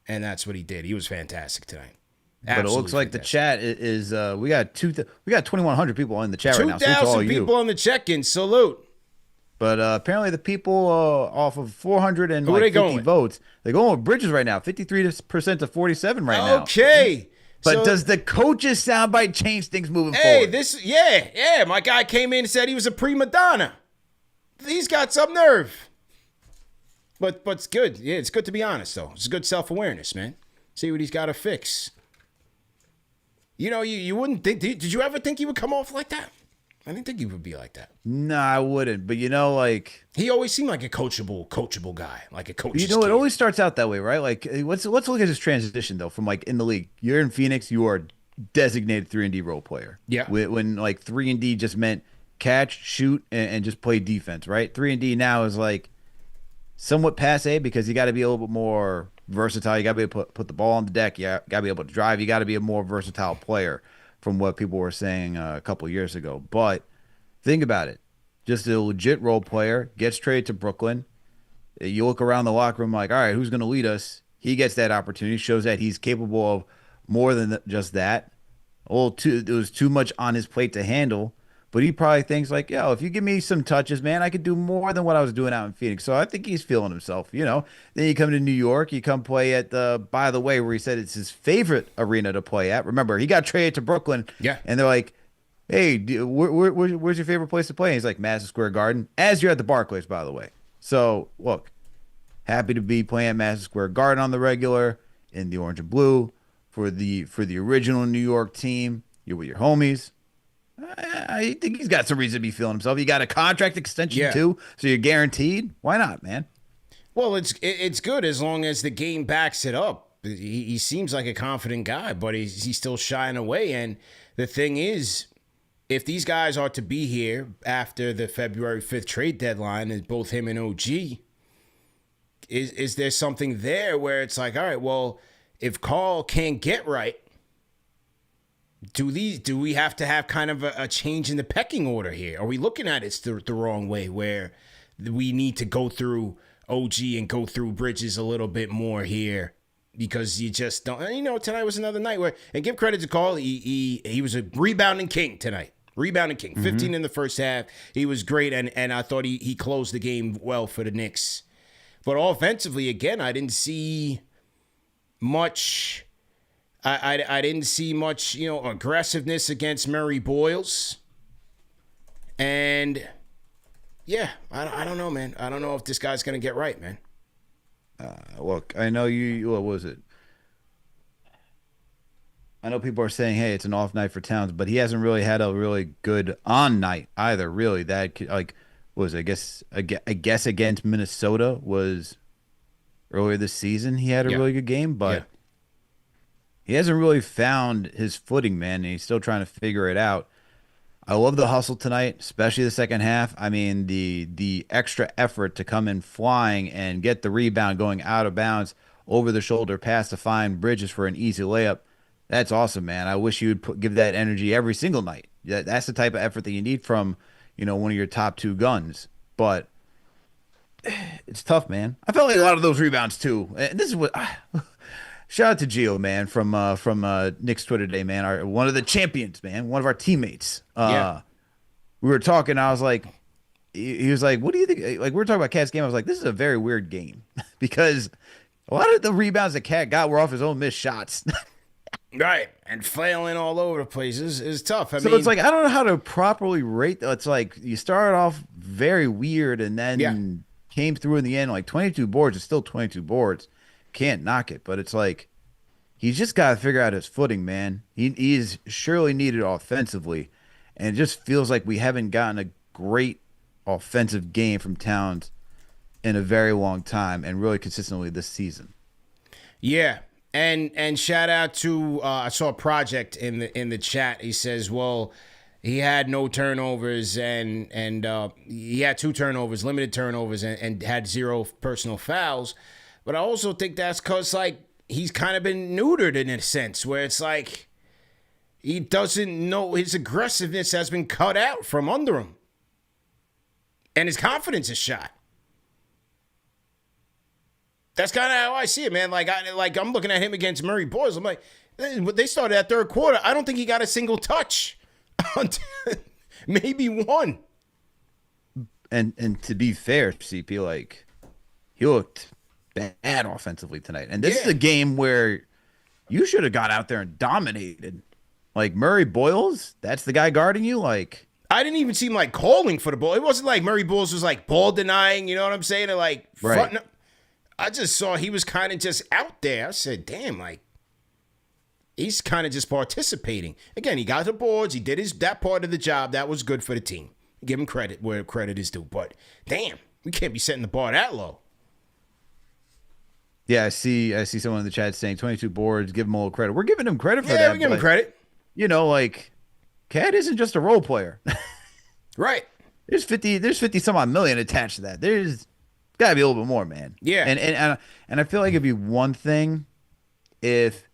and that's what he did. He was fantastic tonight. But it looks like fantastic. The chat is we got 2,100 people in the chat right now. 2,000 people on the check-in. Salute. But apparently the people off of 450 votes, they're going with Bridges right now, 53% to 47 right now. Okay. But so, does the coach's soundbite change things moving forward? Yeah. My guy came in and said he was a prima donna. He's got some nerve. But it's good. Yeah, it's good to be honest, though. It's good self-awareness, man. See what he's got to fix. You wouldn't think. Did you ever think he would come off like that? I didn't think he would be like that. No, I wouldn't. But he always seemed like a coachable guy, like a coach. It always starts out that way, right? Like let's look at his transition though. From in the league, you're in Phoenix, you are designated 3-and-D role player. Yeah. When 3-and-D just meant catch, shoot, and just play defense, right? 3-and-D now is somewhat passe because you got to be a little bit more versatile. You got to be able to put the ball on the deck. You got to be able to drive. You got to be a more versatile player from what people were saying a couple of years ago. But think about it. Just a legit role player, gets traded to Brooklyn. You look around the locker room all right, who's going to lead us? He gets that opportunity, shows that he's capable of more than just that. It was too much on his plate to handle. But he probably thinks if you give me some touches, man, I could do more than what I was doing out in Phoenix. So I think he's feeling himself, Then you come to New York, you come play at by the way, where he said it's his favorite arena to play at. Remember, he got traded to Brooklyn. Yeah. And they're like, hey, where's your favorite place to play? And he's like, Madison Square Garden, as you're at the Barclays, by the way. So, look, happy to be playing at Madison Square Garden on the regular in the orange and blue for the original New York team. You're with your homies. I think he's got some reason to be feeling himself. He got a contract extension too, so you're guaranteed. Why not, man? Well, it's good as long as the game backs it up. He seems like a confident guy, but he's still shying away. And the thing is, if these guys are to be here after the February 5th trade deadline, and both him and OG, is there something there where it's all right, well, if Karl can't get right, do we have to have kind of a change in the pecking order here? Are we looking at it the wrong way where we need to go through OG and go through Bridges a little bit more here because you just don't. Tonight was another night where, and give credit to Karl, he was a rebounding king tonight. Rebounding king. 15 in the first half. He was great, and I thought he closed the game well for the Knicks. But offensively, again, I didn't see much. I didn't see much, aggressiveness against Murray Boyles. And, yeah, I don't know, man. I don't know if this guy's going to get right, man. Look, I know what was it? I know people are saying, hey, it's an off night for Towns, but he hasn't really had a really good on night either, really. That, was I guess against Minnesota was earlier this season. He had a really good game, but he hasn't really found his footing, man, and he's still trying to figure it out. I love the hustle tonight, especially the second half. I mean, the extra effort to come in flying and get the rebound going out of bounds, over the shoulder pass to find Bridges for an easy layup. That's awesome, man. I wish you would give that energy every single night. That's the type of effort that you need from, one of your top two guns. But it's tough, man. I felt like a lot of those rebounds too. And this is what. Shout out to Gio, man, from Knicks Twitter today, man. One of the champions, man. One of our teammates. We were talking. I was like, he was like, what do you think? Like, we were talking about Cat's game. I was like, this is a very weird game because a lot of the rebounds that Cat got were off his own missed shots. Right. And flailing all over the place is tough. I mean, it's like, I don't know how to properly rate. It's like you start off very weird, and then came through in the end. Like 22 boards is still 22 boards. Can't knock it, but it's like he's just got to figure out his footing, man. He is surely needed offensively, and it just feels like we haven't gotten a great offensive game from Towns in a very long time, and really consistently this season. Yeah. And shout out to I saw Project in the chat. He says, well, he had no turnovers and he had 2 turnovers, limited turnovers, and had 0 personal fouls. But I also think that's because, like, he's kind of been neutered in a sense where it's like he doesn't know, his aggressiveness has been cut out from under him. And his confidence is shot. That's kind of how I see it, man. I'm looking at him against Murray Boyles. I'm like, they started that third quarter. I don't think he got a single touch. Maybe 1. And to be fair, CP, like, he looked bad offensively tonight. And this is a game where you should have got out there and dominated. Like, Murray Boyles, that's the guy guarding you. Like, I didn't even see him, like, calling for the ball. It wasn't like Murray Boyles was, like, ball denying, you know what I'm saying? Or, like, fronting up. I just saw he was kind of just out there. I said, damn, like, he's kind of just participating. Again, he got the boards. He did that part of the job. That was good for the team. Give him credit where credit is due. But, damn, we can't be setting the bar that low. Yeah, I see someone in the chat saying 22 boards, give him a little credit. We're giving him credit for that. Yeah, we give him credit. You know, like, Cat isn't just a role player. Right. There's 50 some odd million attached to that. There's got to be a little bit more, man. Yeah. And I feel like it'd be one thing if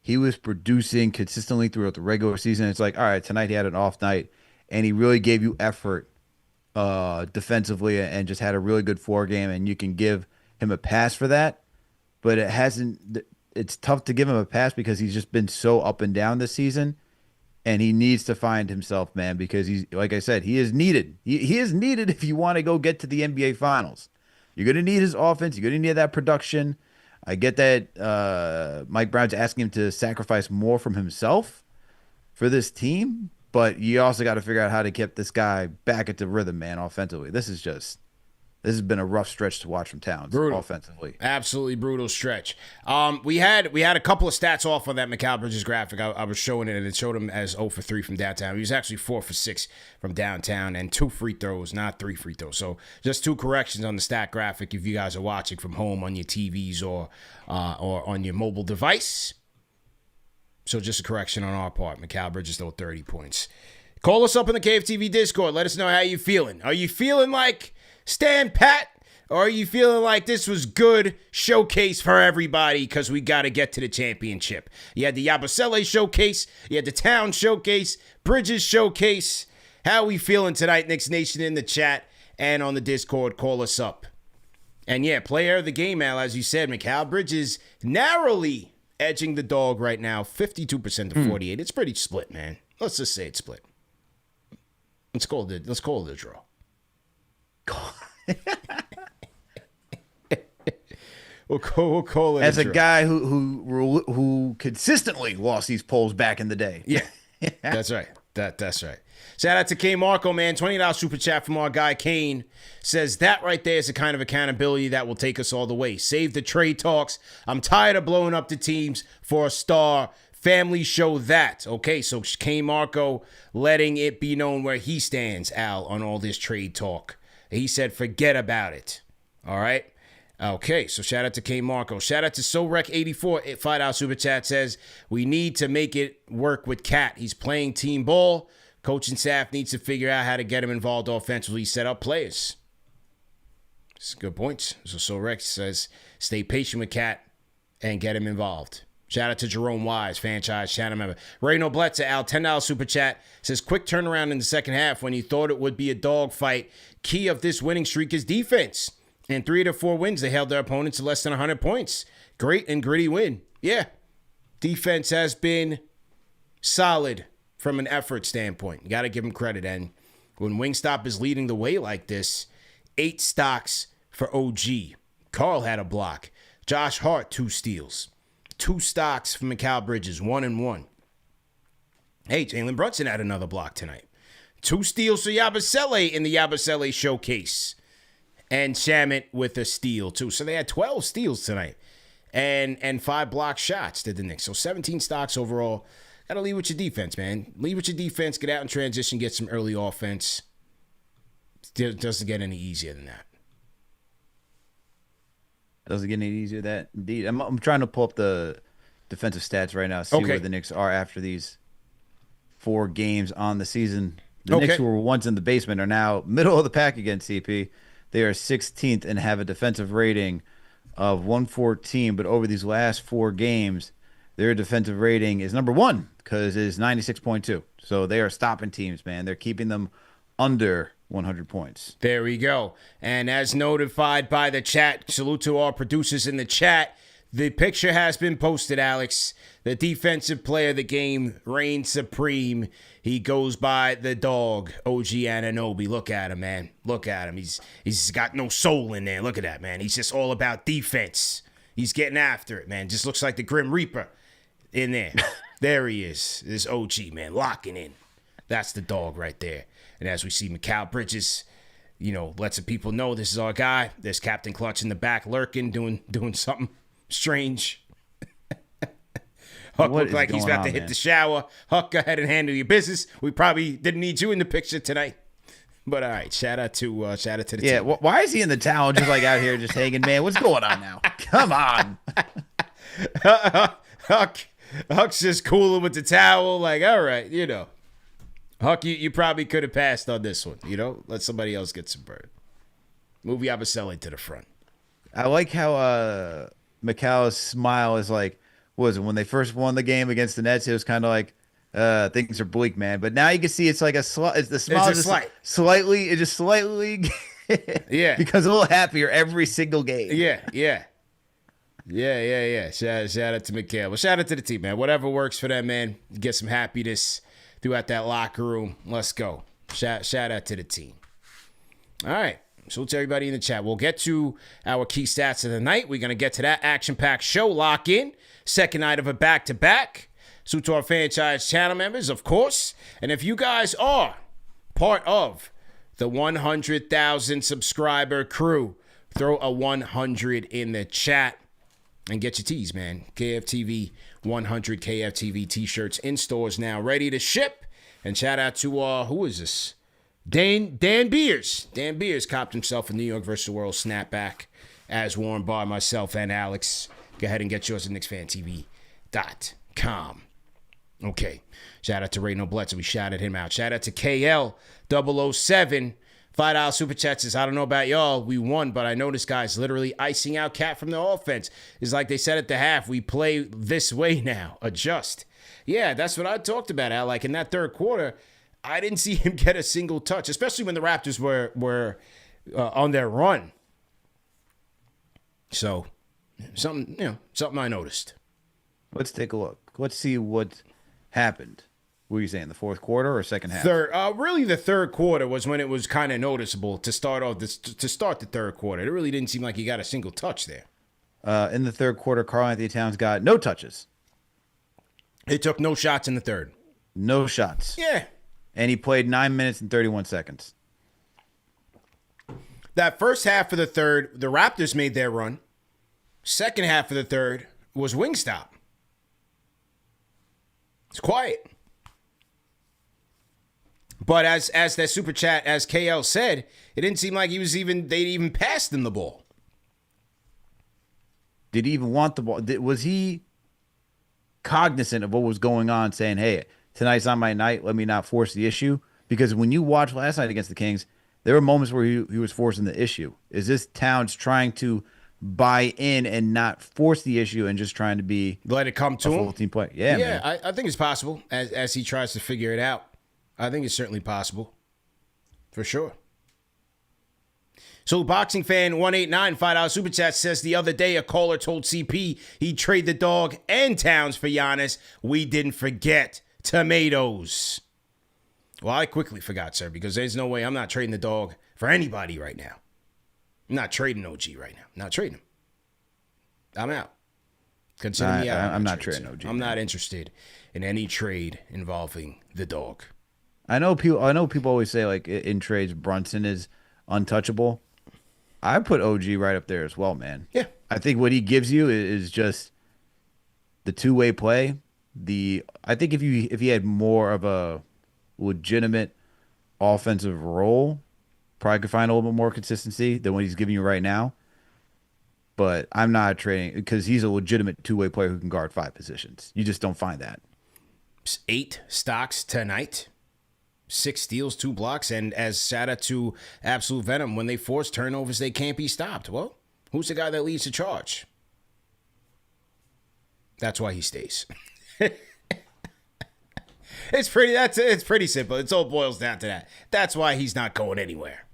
he was producing consistently throughout the regular season. It's like, all right, tonight he had an off night, and he really gave you effort defensively and just had a really good 4 game, and you can give him a pass for that. But it's tough to give him a pass because he's just been so up and down this season, and he needs to find himself, man, because he's, like I said, he is needed. He is needed if you want to go get to the NBA Finals. You're going to need his offense. You're going to need that production. I get that Mike Brown's asking him to sacrifice more from himself for this team, but you also got to figure out how to get this guy back into rhythm, man, offensively. This has been a rough stretch to watch from Towns offensively. Absolutely brutal stretch. We had a couple of stats off on that Mikal Bridges graphic. I was showing it, and it showed him as 0 for 3 from downtown. He was actually 4 for 6 from downtown and 2 free throws, not 3 free throws. So just 2 corrections on the stat graphic if you guys are watching from home on your TVs or on your mobile device. So just a correction on our part. Mikal Bridges, though, 30 points. Call us up in the KFTV Discord. Let us know how you're feeling. Are you feeling like stand pat, or are you feeling like this was good showcase for everybody because we got to get to the championship? You had the Yabusele showcase, you had the Town showcase, Bridges showcase. How are we feeling tonight, Knicks Nation, in the chat and on the Discord? Call us up. And yeah, player of the game, Al, as you said, Mikal Bridges narrowly edging the dog right now, 52% to 48. It's pretty split, man. Let's just say it's split. Let's call it a draw. We'll call it as a guy who consistently lost these polls back in the day. Yeah, that's right. That's right. Shout out to K Marco, man. $20 super chat from our guy Kane. Says that right there is the kind of accountability that will take us all the way. Save the trade talks. I'm tired of blowing up the teams for a star. Family show that. Okay, so K Marco letting it be known where he stands, Al, on all this trade talk. He said, forget about it. All right? Okay, so shout out to K Marco. Shout out to SoRec84. $5 super chat says, we need to make it work with Cat. He's playing team ball. Coaching staff needs to figure out how to get him involved offensively, set up players. It's a good point. So SoRec says, stay patient with Cat and get him involved. Shout out to Jerome Wise, franchise channel member. Ray Nobletza, Al, $10 super chat, says, quick turnaround in the second half when you thought it would be a dogfight. Key of this winning streak is defense. In 3 to 4 wins, they held their opponents to less than 100 points. Great and gritty win. Yeah, defense has been solid from an effort standpoint. You got to give them credit. And when Wingstop is leading the way like this, 8 stocks for OG. Karl had a block. Josh Hart, 2 steals. 2 stocks from Mikal Bridges, 1 and 1. Hey, Jalen Brunson had another block tonight. 2 steals for Yabusele in the Yabusele showcase. And Shamit with a steal, too. So they had 12 steals tonight. And 5 block shots, did the Knicks. So 17 stocks overall. Got to lead with your defense, man. Lead with your defense. Get out in transition. Get some early offense. It doesn't get any easier than that. Doesn't get any easier than that. Indeed. I'm trying to pull up the defensive stats right now. See where the Knicks are after these 4 games on the season. The Knicks, who were once in the basement, are now middle of the pack against CP. They are 16th and have a defensive rating of 114. But over these last 4 games, their defensive rating is number 1 because it is 96.2. So they are stopping teams, man. They're keeping them under 100 points. There we go. And as notified by the chat, salute to our producers in the chat. The picture has been posted, Alex. The defensive player of the game reigns supreme. He goes by the dog, OG Anunoby. Look at him, man. Look at him. He's got no soul in there. Look at that, man. He's just all about defense. He's getting after it, man. Just looks like the Grim Reaper in there. There he is. This OG, man, locking in. That's the dog right there. And as we see Mikal Bridges, lets the people know this is our guy. There's Captain Clutch in the back lurking, doing something strange. Huck looked like he's about to hit the shower. Huck, go ahead and handle your business. We probably didn't need you in the picture tonight. But all right, shout out to the team. Yeah, why is he in the towel just like out here just hanging, man? What's going on now? Come on. Huck's just cooling with the towel. Like, all right, Huck, you probably could have passed on this one. Let somebody else get some bird. Move Yabusele to the front. I like how Mikal's smile is like, when they first won the game against the Nets, it was kind of like, things are bleak, man. But now you can see it's like the smile is just slightly, yeah, becomes a little happier every single game. Yeah. Shout out to Mikal. Well, shout out to the team, man. Whatever works for them, man. Get some happiness throughout that locker room. Let's go. Shout out to the team. All right. So to everybody in the chat. We'll get to our key stats of the night. We're going to get to that action-packed show. Lock in. Second night of a back-to-back. So to our franchise channel members, of course. And if you guys are part of the 100,000 subscriber crew, throw a 100 in the chat and get your tees, man. KFTV 100 KFTV t-shirts in stores now, ready to ship. And shout out to, who is this? Dan Beers. Dan Beers copped himself a New York vs. the World snapback, as worn by myself and Alex. Go ahead and get yours at KnicksFanTV.com. Okay. Shout out to Ray Nobletz. We shouted him out. Shout out to KL007. $5 super chats says, I don't know about y'all. We won, but I noticed guys literally icing out Cat from the offense. It's like they said at the half, we play this way now. Adjust. Yeah, that's what I talked about, Al. Like in that third quarter, I didn't see him get a single touch, especially when the Raptors were on their run. So, something I noticed. Let's take a look. Let's see what happened. What are you saying, the fourth quarter or second half? Really, the third quarter was when it was kind of noticeable to start off to start the third quarter. It really didn't seem like he got a single touch there. In the third quarter, Karl-Anthony Towns got no touches. He took no shots in the third. No shots. Yeah. And he played 9 minutes and 31 seconds. That first half of the third, the Raptors made their run. Second half of the third was Wingstop. It's quiet. But as that super chat, as KL said, it didn't seem like they'd even passed him the ball. Did he even want the ball? Was he cognizant of what was going on, saying, hey, tonight's not my night, let me not force the issue? Because when you watched last night against the Kings, there were moments where he was forcing the issue. Is this Towns trying to buy in and not force the issue and just trying to let it come to a him? Full team play? Yeah, man. I think it's possible as he tries to figure it out. I think it's certainly possible. For sure. So Boxing Fan 189 $5 super chat says the other day a caller told CP he'd trade the dog and Towns for Giannis. We didn't forget tomatoes. Well, I quickly forgot, sir, because there's no way I'm not trading the dog for anybody right now. I'm not trading OG right now. I'm not trading him. I'm out. Consider me out. I'm not trading OG. I'm not interested in any trade involving the dog. I know people always say like in trades Brunson is untouchable. I put OG right up there as well, man. Yeah. I think what he gives you is just the two-way play. I think if he had more of a legitimate offensive role, probably could find a little bit more consistency than what he's giving you right now. But I'm not trading because he's a legitimate two-way player who can guard 5 positions. You just don't find that. 8 stocks tonight. 6 steals, 2 blocks, and as shout out to Absolute Venom, when they force turnovers, they can't be stopped. Well, who's the guy that leads the charge? That's why he stays. It's pretty simple. It all boils down to that. That's why he's not going anywhere.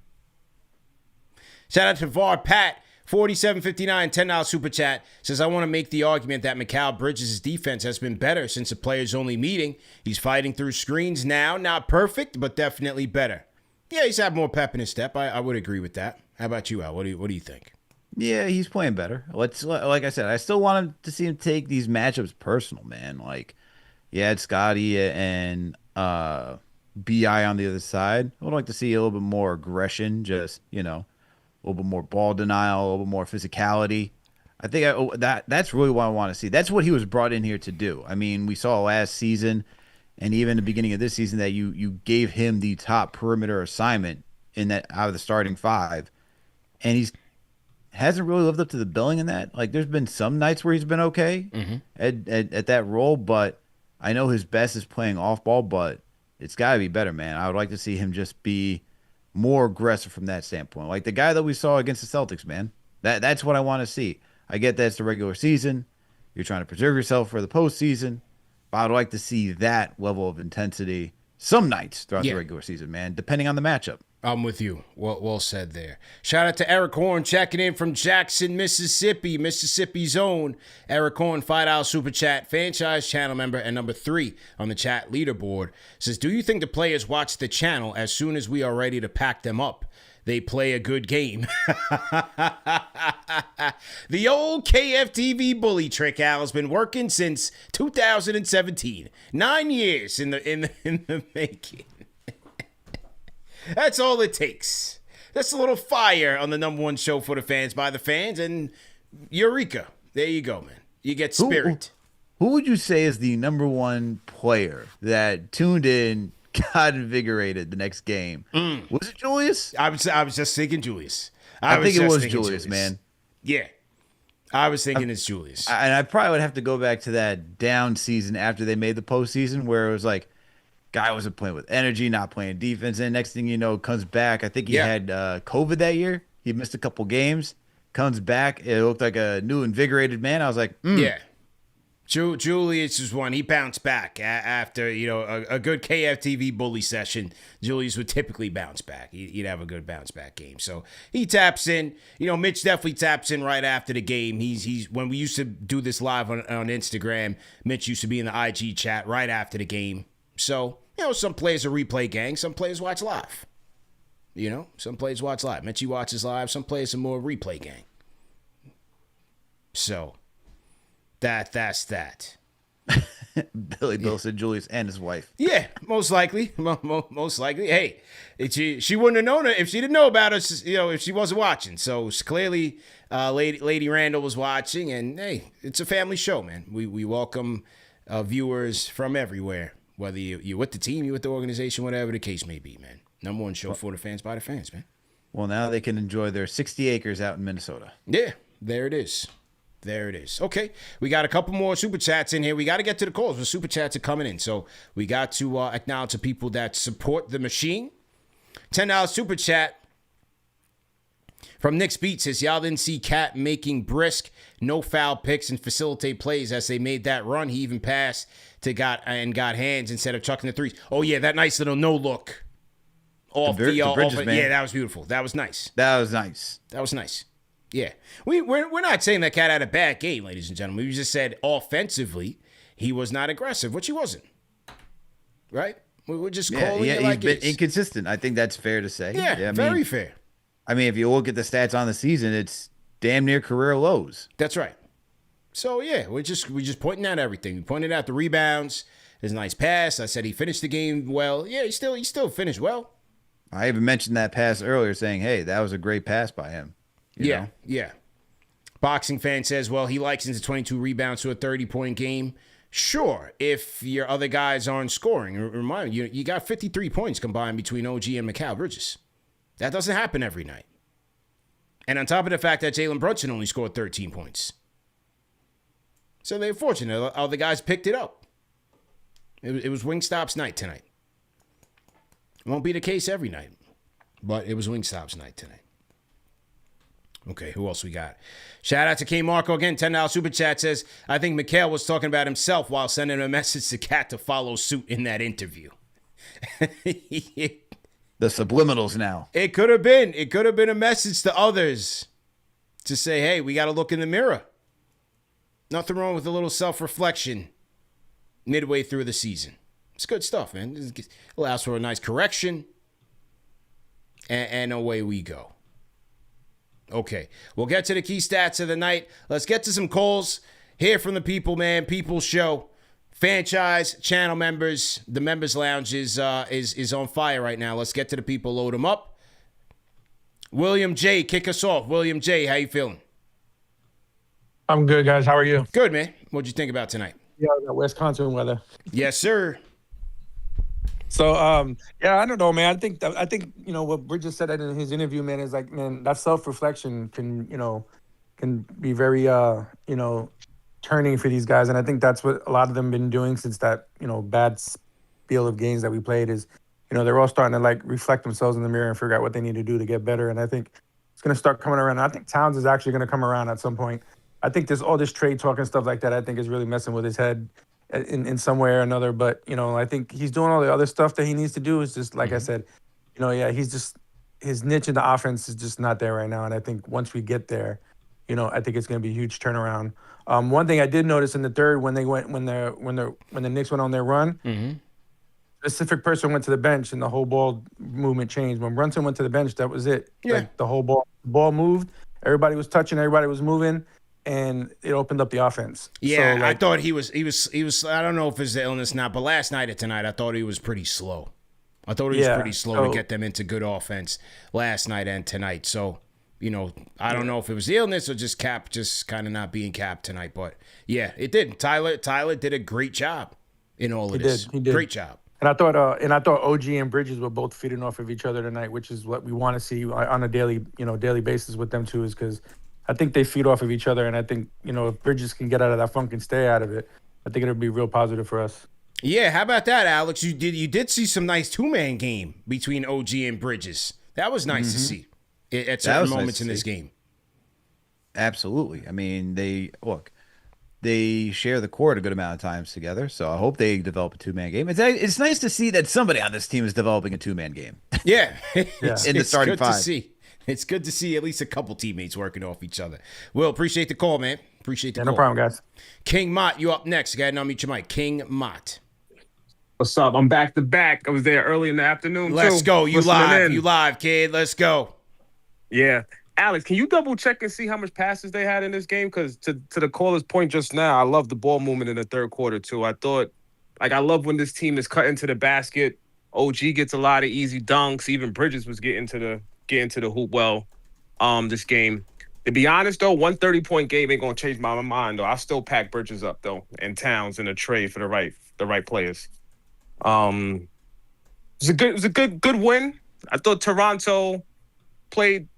Shout out to VAR Pat. 4759 $10 super chat says, I want to make the argument that Mikal Bridges' defense has been better since the players only meeting. He's fighting through screens now. Not perfect, but definitely better. Yeah, he's had more pep in his step. I would agree with that. How about you, Al? What do you think? Yeah, he's playing better. Like I said, I still want to see him take these matchups personal, man. Like, yeah, it's Scotty and BI on the other side. I would like to see a little bit more aggression, just, a little bit more ball denial, a little bit more physicality. I think that's really what I want to see. That's what he was brought in here to do. I mean, we saw last season and even the beginning of this season that you gave him the top perimeter assignment in that out of the starting 5, and he's hasn't really lived up to the billing in that. Like, there's been some nights where he's been okay at that role, but I know his best is playing off ball, but it's got to be better, man. I would like to see him just be more aggressive from that standpoint. Like the guy that we saw against the Celtics, man. That's what I want to see. I get that's the regular season. You're trying to preserve yourself for the postseason. But I'd like to see that level of intensity some nights throughout the regular season, man, depending on the matchup. I'm with you. Well said there. Shout out to Eric Horn checking in from Jackson, Mississippi's own. Eric Horn, $5 super chat, franchise channel member, and number 3 on the chat leaderboard. Says, do you think the players watch the channel as soon as we are ready to pack them up? They play a good game. The old KFTV bully trick, Al, has been working since 2017. 9 years in the making. That's all it takes. That's a little fire on the number 1 show for the fans, by the fans, and Eureka. There you go, man. You get spirit. Who would you say is the number 1 player that tuned in, got invigorated the next game? Was it Julius? I was just thinking Julius. I think it was Julius, man. Yeah. I was thinking it's Julius. And I probably would have to go back to that down season after they made the postseason where it was like, guy wasn't playing with energy, not playing defense, and next thing you know, comes back. I think he had COVID that year. He missed a couple games. Comes back. It looked like a new, invigorated man. I was like, Yeah. Julius is one. He bounced back after, a good KFTV bully session. Julius would typically bounce back. He'd have a good bounce back game. So he taps in. Mitch definitely taps in right after the game. He's when we used to do this live on Instagram, Mitch used to be in the IG chat right after the game. So, some players are replay gang. Some players watch live. Some players watch live. Mitchie watches live. Some players are more replay gang. So, that's that. Billy Bill said Julius and his wife. Yeah, most likely. Most likely. Hey, she wouldn't have known it if she didn't know about us, if she wasn't watching. So, clearly, Lady Randall was watching. And, hey, it's a family show, man. We welcome viewers from everywhere. Whether you're with the team, you're with the organization, whatever the case may be, man. Number 1 show for the fans by the fans, man. Well, now they can enjoy their 60 acres out in Minnesota. Yeah, there it is. Okay, we got a couple more super chats in here. We got to get to the calls, but super chats are coming in. So we got to acknowledge the people that support the machine. $10 super chat from Knicks Beat says, y'all didn't see Cat making brisk, no foul picks and facilitate plays as they made that run. He even passed to got hands instead of chucking the threes. Oh, yeah, that nice little no look. Off the Bridges, man. Yeah, that was beautiful. That was nice. That was nice. Yeah. We're not saying that Cat had a bad game, ladies and gentlemen. We just said offensively he was not aggressive, which he wasn't. Right? We're just calling it like it is. He's been inconsistent. I think that's fair to say. Yeah, very fair. I mean, if you look at the stats on the season, it's damn near career lows. That's right. So, yeah, we're just pointing out everything. We pointed out the rebounds. his nice pass. I said he finished the game well. Yeah, he still finished well. I even mentioned that pass earlier, saying, "Hey, that was a great pass by him." You know? Yeah. Boxing fan says, well, he likens the 22 rebounds to a 30-point game. Sure, if your other guys aren't scoring. Remind you got 53 points combined between OG and Mikal Bridges. That doesn't happen every night. And on top of the fact that Jalen Brunson only scored 13 points. So they're fortunate. Other guys picked it up. It was Wingstop's night tonight. It won't be the case every night, but it was Wingstop's night tonight. Okay, who else we got? Shout out to K Marco again. $10 super chat says, I think Mikal was talking about himself while sending a message to Kat to follow suit in that interview. The subliminals now. It could have been. It could have been a message to others to say, hey, we got to look in the mirror. Nothing wrong with a little self-reflection midway through the season. It's good stuff, man. It allows for a nice correction. And away we go. Okay, we'll get to the key stats of the night. Let's get to some calls. Hear from the people, man. People's show. Franchise, channel members. The members lounge is on fire right now. Let's get to the people. Load them up. William J, kick us off. William J, how you feeling? I'm good, guys. How are you? Good, man. What'd you think about tonight? Yeah, that Wisconsin weather. Yes, sir. So, yeah, I don't know, man. I think what Bridges said in his interview, man, is like, man, that self-reflection can be very, turning for these guys, and I think that's what a lot of them been doing since that, bad spiel of games that we played. Is, they're all starting to like reflect themselves in the mirror and figure out what they need to do to get better. And I think it's going to start coming around. I think Towns is actually going to come around at some point. I think there's all this trade talk and stuff like that. I think is really messing with his head in some way or another. But, I think he's doing all the other stuff that he needs to do. Is just, like I said, he's just, his niche in the offense is just not there right now. And I think once we get there, I think it's going to be a huge turnaround. One thing I did notice in the third, when the Knicks went on their run, specific person went to the bench and the whole ball movement changed. When Brunson went to the bench, that was it. Yeah. Like the whole ball moved. Everybody was touching. Everybody was moving. And it opened up the offense. Yeah, so, I thought he was. I don't know if it's the illness now, but last night or tonight, I thought he was pretty slow. I thought he was pretty slow to get them into good offense last night and tonight. So, I don't know if it was the illness or just Cap just kind of not being Cap tonight. But yeah, it did. Tyler did a great job in all of this. He did. Great job. And I thought OG and Bridges were both feeding off of each other tonight, which is what we want to see on a daily basis with them too, is because I think they feed off of each other, and I think, if Bridges can get out of that funk and stay out of it, I think it'll be real positive for us. Yeah, how about that, Alex? You did see some nice two-man game between OG and Bridges. That was nice to see at certain moments in this game. Absolutely. I mean, they share the court a good amount of times together, so I hope they develop a two-man game. It's nice to see that somebody on this team is developing a two-man game. Yeah. In the starting five. To see. It's good to see at least a couple teammates working off each other. Will, appreciate the call, man. Appreciate the call. No problem, guys. King Mott, you up next. Go ahead and unmute your mic. King Mott. What's up? I'm back to back. I was there early in the afternoon. Let's go. You listening live. in. You live, kid. Let's go. Yeah. Alex, can you double check and see how much passes they had in this game? Because to the caller's point just now, I love the ball movement in the third quarter, too. I love when this team is cutting to the basket. OG gets a lot of easy dunks. Even Bridges was getting to the hoop well this game. To be honest, though, 130-point game ain't going to change my mind, though. I'll still pack Bridges up, though, and Towns in a trade for the right players. It was a good win. I thought Toronto played.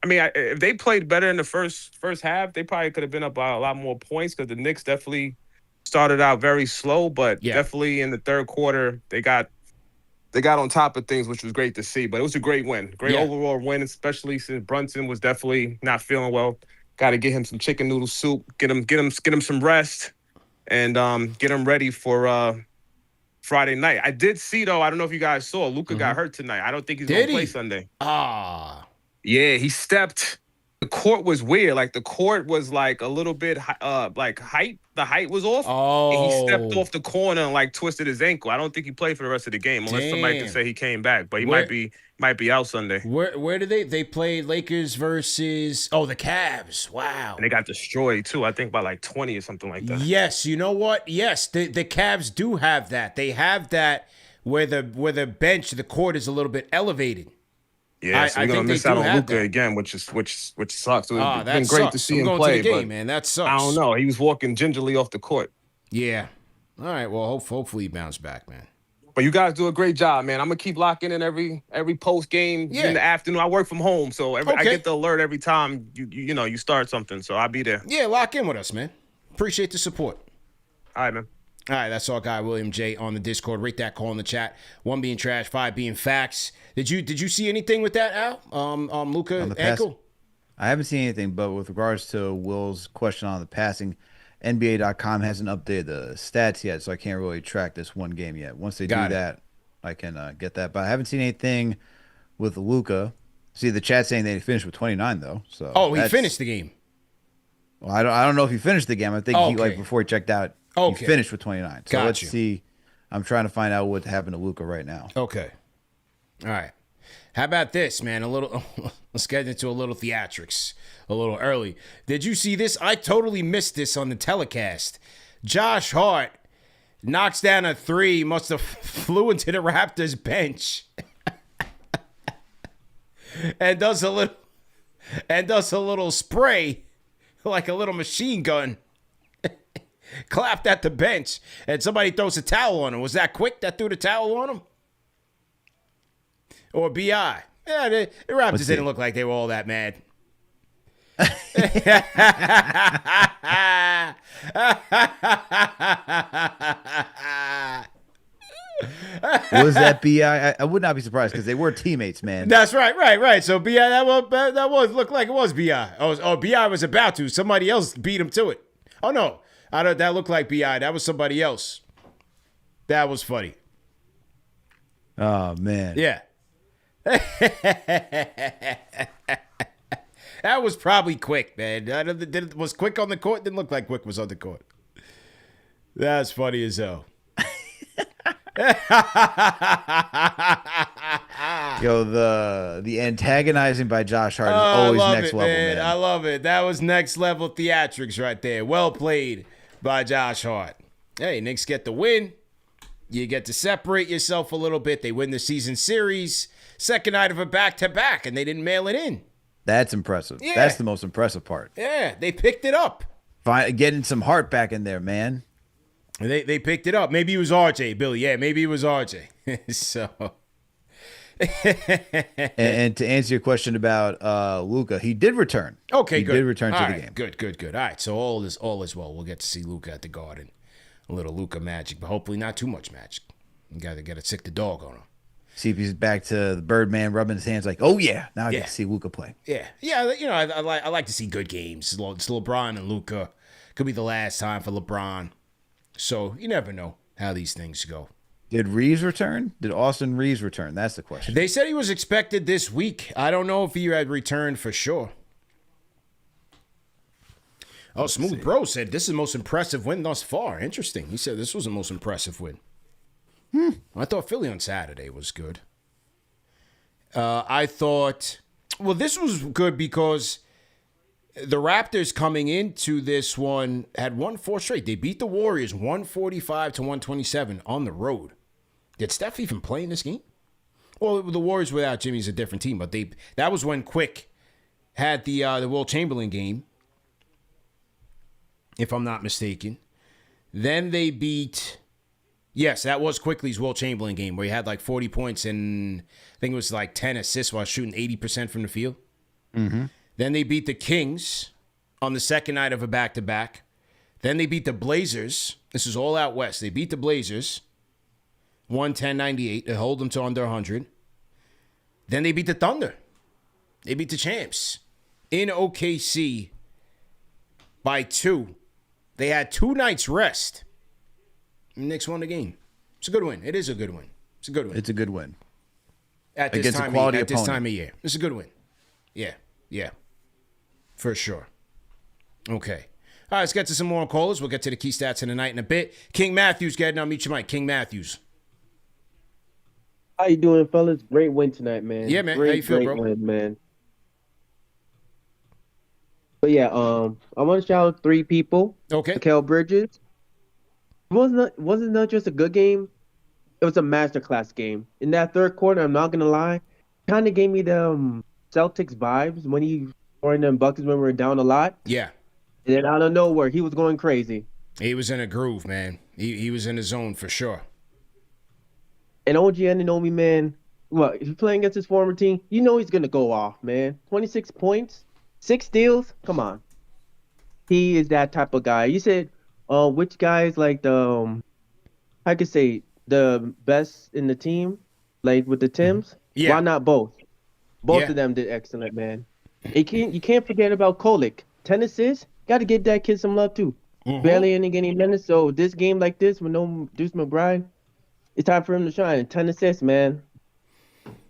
I mean, if they played better in the first half, they probably could have been up by a lot more points, because the Knicks definitely started out very slow, but definitely in the third quarter they got on top of things, which was great to see. But it was a great win, overall win, especially since Brunson was definitely not feeling well. Got to get him some chicken noodle soup, get him some rest, and get him ready for Friday night. I did see, though, I don't know if you guys saw, Luka got hurt tonight. I don't think he's going to play Sunday. Ah. Yeah, he stepped the court was weird. Like the court was like a little bit like height. The height was off. And he stepped off the corner and like twisted his ankle. I don't think he played for the rest of the game unless somebody can say he came back. But he might be out Sunday. Where did they played Lakers versus the Cavs. Wow. And they got destroyed too. I think by like 20 or something like that. Yes, you know what? Yes, the Cavs do have that. They have that where the bench, the court is a little bit elevated. Yeah, so we're gonna miss out on Luka again, which sucks. It's been great to see him play, but man, that sucks. I don't know. He was walking gingerly off the court. Yeah. All right. Well, hopefully he bounce back, man. But you guys do a great job, man. I'm gonna keep locking in every post game in the afternoon. I work from home, so I get the alert every time you start something. So I'll be there. Yeah, lock in with us, man. Appreciate the support. All right, man. All right, that's our guy William J on the Discord. Rate that call in the chat. 1 being trash, 5 being facts. Did you see anything with that, Al? Luka ankle? I haven't seen anything, but with regards to Will's question on the passing, NBA.com hasn't updated the stats yet, so I can't really track this one game yet. Once they do that, I can get that. But I haven't seen anything with Luka. See, the chat saying they finished with 29 though. So he finished the game. Well, I don't know if he finished the game. I think he before he checked out. He finished with 29. So let's see. I'm trying to find out what happened to Luka right now. Okay. All right. How about this, man? Let's get into a little theatrics a little early. Did you see this? I totally missed this on the telecast. Josh Hart knocks down a 3, must have flew into the Raptors bench and does a little spray like a little machine gun. Clapped at the bench, and somebody throws a towel on him. Was that Quick that threw the towel on him? Or B.I.? Yeah, the Raptors didn't look like they were all that mad. Was that B.I.? I would not be surprised because they were teammates, man. That's right. So B.I. that was looked like it was B.I. Oh, B.I. was about to. Somebody else beat him to it. Oh no. That looked like B.I. That was somebody else. That was funny. Oh, man. Yeah. That was probably Quick, man. Was Quick on the court? Didn't look like Quick was on the court. That's funny as hell. Yo, the antagonizing by Josh Hart is always next level, man. I love it. That was next level theatrics right there. Well played by Josh Hart. Hey, Knicks get the win. You get to separate yourself a little bit. They win the season series. Second night of a back-to-back, and they didn't mail it in. That's impressive. Yeah. That's the most impressive part. Yeah, they picked it up. Getting some heart back in there, man. They picked it up. Maybe it was RJ, Billy. Yeah, maybe it was RJ. So... and to answer your question about Luka, he did return. Okay, good. He did return to the game. Good. All right, so all is well. We'll get to see Luka at the Garden. A little Luka magic, but hopefully not too much magic. You got to sick the dog on him. See if he's back to the Birdman rubbing his hands like, oh yeah, now I get to see Luka play. Yeah. I like to see good games. It's LeBron and Luka. Could be the last time for LeBron. So you never know how these things go. Did Reeves return? Did Austin Reeves return? That's the question. They said he was expected this week. I don't know if he had returned for sure. Oh, Smooth Bro said this is the most impressive win thus far. Interesting. He said this was the most impressive win. I thought Philly on Saturday was good. I thought, this was good because the Raptors coming into this one had won 4 straight. They beat the Warriors 145-127 on the road. Did Steph even play in this game? Well, the Warriors without Jimmy is a different team, but that was when Quick had the Will Chamberlain game, if I'm not mistaken. Then they beat, yes, that was Quickly's Will Chamberlain game where he had like 40 points and I think it was like 10 assists while shooting 80% from the field. Mm-hmm. Then they beat the Kings on the second night of a back-to-back. Then they beat the Blazers. This is all out west. They beat the Blazers 110-98 to hold them to under 100. Then they beat the Thunder. They beat the champs in OKC by 2. They had 2 nights rest. Knicks won the game. It's a good win. It is a good win. It's a good win. It's a good win. At this time of year. It's a good win. Yeah. For sure. Okay. All right, let's get to some more callers. We'll get to the key stats of the night in a bit. King Matthews, go ahead and unmute your mic. King Matthews. How you doing, fellas? Great win tonight, man. Yeah, man. Great, How you feel, great bro? win, man. But yeah, I want to shout out 3 people. Okay. Mikal Bridges. Wasn't not just a good game. It was a masterclass game. In that third quarter, I'm not gonna lie, kind of gave me the Celtics vibes when he scored them buckets when we were down a lot. Yeah. And then out of nowhere, he was going crazy. He was in a groove, man. He was in the zone for sure. And OG Anunoby, man, well, if he's playing against his former team, you know he's gonna go off, man. 26 points, 6 steals. Come on, he is that type of guy. You said, which guy is like the, I could say the best in the team, like with the Tims? Yeah. Why not both? Both Yeah. of them did excellent, man. You can't forget about Kolek. 10 assists. Got to give that kid some love too. Barely any minutes. So this game like this with no Deuce McBride, it's time for him to shine. 10 assists, man.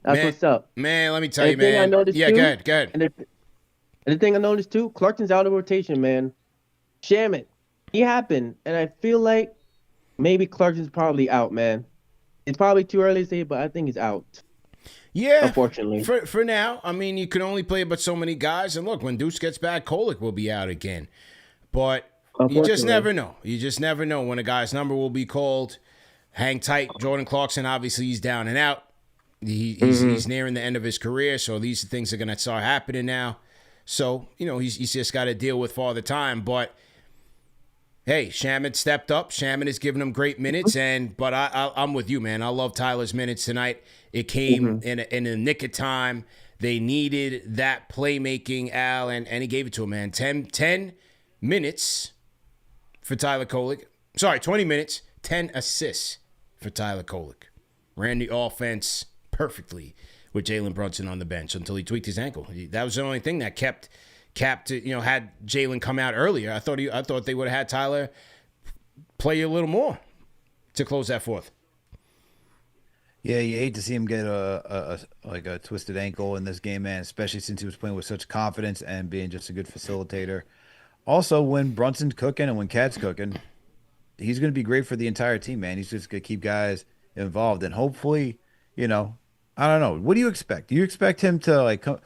That's Man, what's up. Man, let me tell And you, the thing I man. noticed Yeah, too- go ahead. And the thing I noticed too, Clarkson's out of rotation, man. Shaman, he happened, and I feel like maybe Clarkson's probably out, man. It's probably too early to say, but I think he's out. Yeah. Unfortunately. For now, I mean, you can only play but so many guys. And look, when Deuce gets back, Kolek will be out again. But you just Unfortunately. never know. You just never know when a guy's number will be called. Hang tight. Jordan Clarkson, obviously, he's down and out. He's nearing the end of his career, so these things are going to start happening now. So, he's just got to deal with Father Time. But, hey, Shaman stepped up. Shaman is giving him great minutes. But I'm with you, man. I love Tyler's minutes tonight. It came in a nick of time. They needed that playmaking, Al, and he gave it to him, man. 10 minutes for Tyler Kolek. Sorry, 20 minutes, 10 assists for Tyler Kolek. Ran the offense perfectly with Jalen Brunson on the bench until he tweaked his ankle. That was the only thing that had Jalen come out earlier. I thought they would have had Tyler play a little more to close that fourth. Yeah, you hate to see him get a twisted ankle in this game, man, especially since he was playing with such confidence and being just a good facilitator. Also, when Brunson's cooking and when Cat's cooking, he's going to be great for the entire team, man. He's just going to keep guys involved. And hopefully, I don't know. What do you expect? Do you expect him to,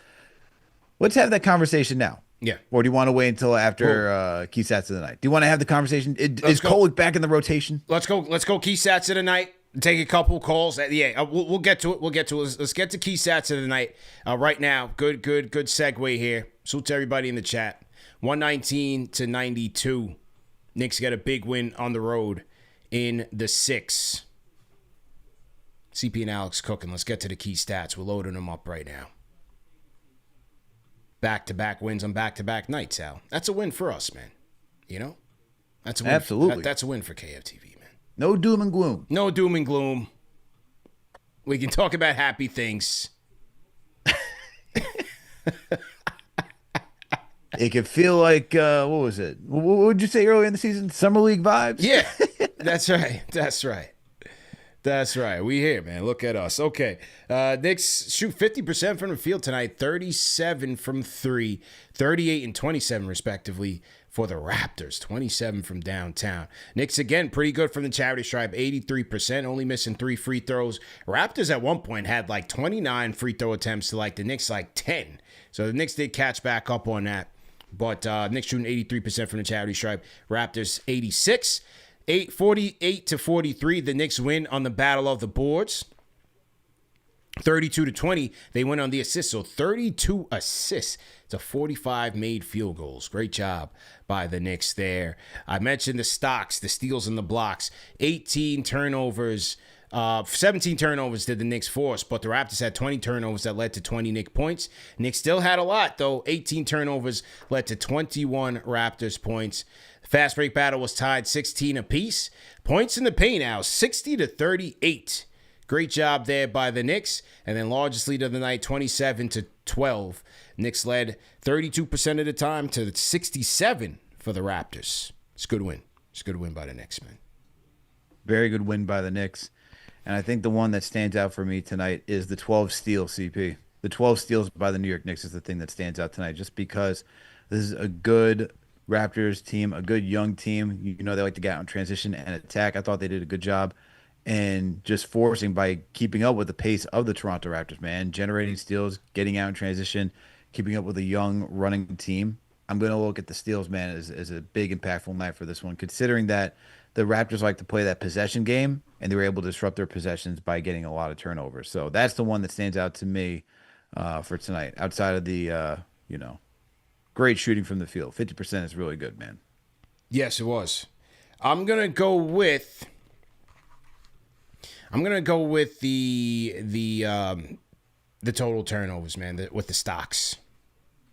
let's have that conversation now. Yeah. Or do you want to wait until after key stats of the night? Do you want to have the conversation? Is go. Kolek back in the rotation? Let's go key stats of the night. Take a couple calls. Yeah, we'll get to it. Let's get to key stats of the night right now. Good segue here. Salute to everybody in the chat. 119-92. Knicks get a big win on the road in the 6. CP and Alex cooking. Let's get to the key stats. We're loading them up right now. Back-to-back wins on back-to-back nights, Al. That's a win for us, man. That's a win. Absolutely. That's a win for KFTV, man. No doom and gloom. No doom and gloom. We can talk about happy things. It could feel like, what was it? What would you say earlier in the season? Summer League vibes? Yeah, that's right. We here, man. Look at us. Okay. Knicks shoot 50% from the field tonight, 37 from 3, 38 and 27 respectively for the Raptors, 27 from downtown. Knicks, again, pretty good from the charity stripe, 83%, only missing 3 free throws. Raptors at one point had 29 free throw attempts to the Knicks 10. So the Knicks did catch back up on that. But Knicks shooting 83% from the charity stripe. Raptors 86. 48-43, the Knicks win on the battle of the boards. 32-20, they win on the assists. So 32 assists to 45 made field goals. Great job by the Knicks there. I mentioned the stocks, the steals and the blocks. 18 turnovers. 17 turnovers did the Knicks force, but the Raptors had 20 turnovers that led to 20 Knicks points. Knicks still had a lot, though. 18 turnovers led to 21 Raptors points. Fast break battle was tied 16 apiece. Points in the paint now, 60-38. Great job there by the Knicks. And then largest lead of the night, 27-12. Knicks led 32% of the time to 67 for the Raptors. It's a good win. It's a good win by the Knicks, man. Very good win by the Knicks. And I think the one that stands out for me tonight is the 12 steals, CP. The 12 steals by the New York Knicks is the thing that stands out tonight, just because This is a good Raptors team, a good young team. You know they like to get out in transition and attack. I thought they did a good job and just forcing by keeping up with the pace of the Toronto Raptors, man, generating steals, getting out in transition, keeping up with a young running team. I'm going to look at the steals, man, as a big impactful night for this one, considering that the Raptors like to play that possession game, and they were able to disrupt their possessions by getting a lot of turnovers. So that's the one that stands out to me for tonight, outside of the, great shooting from the field. 50% is really good, man. Yes, it was. I'm going to go with the total turnovers, man, with the stocks.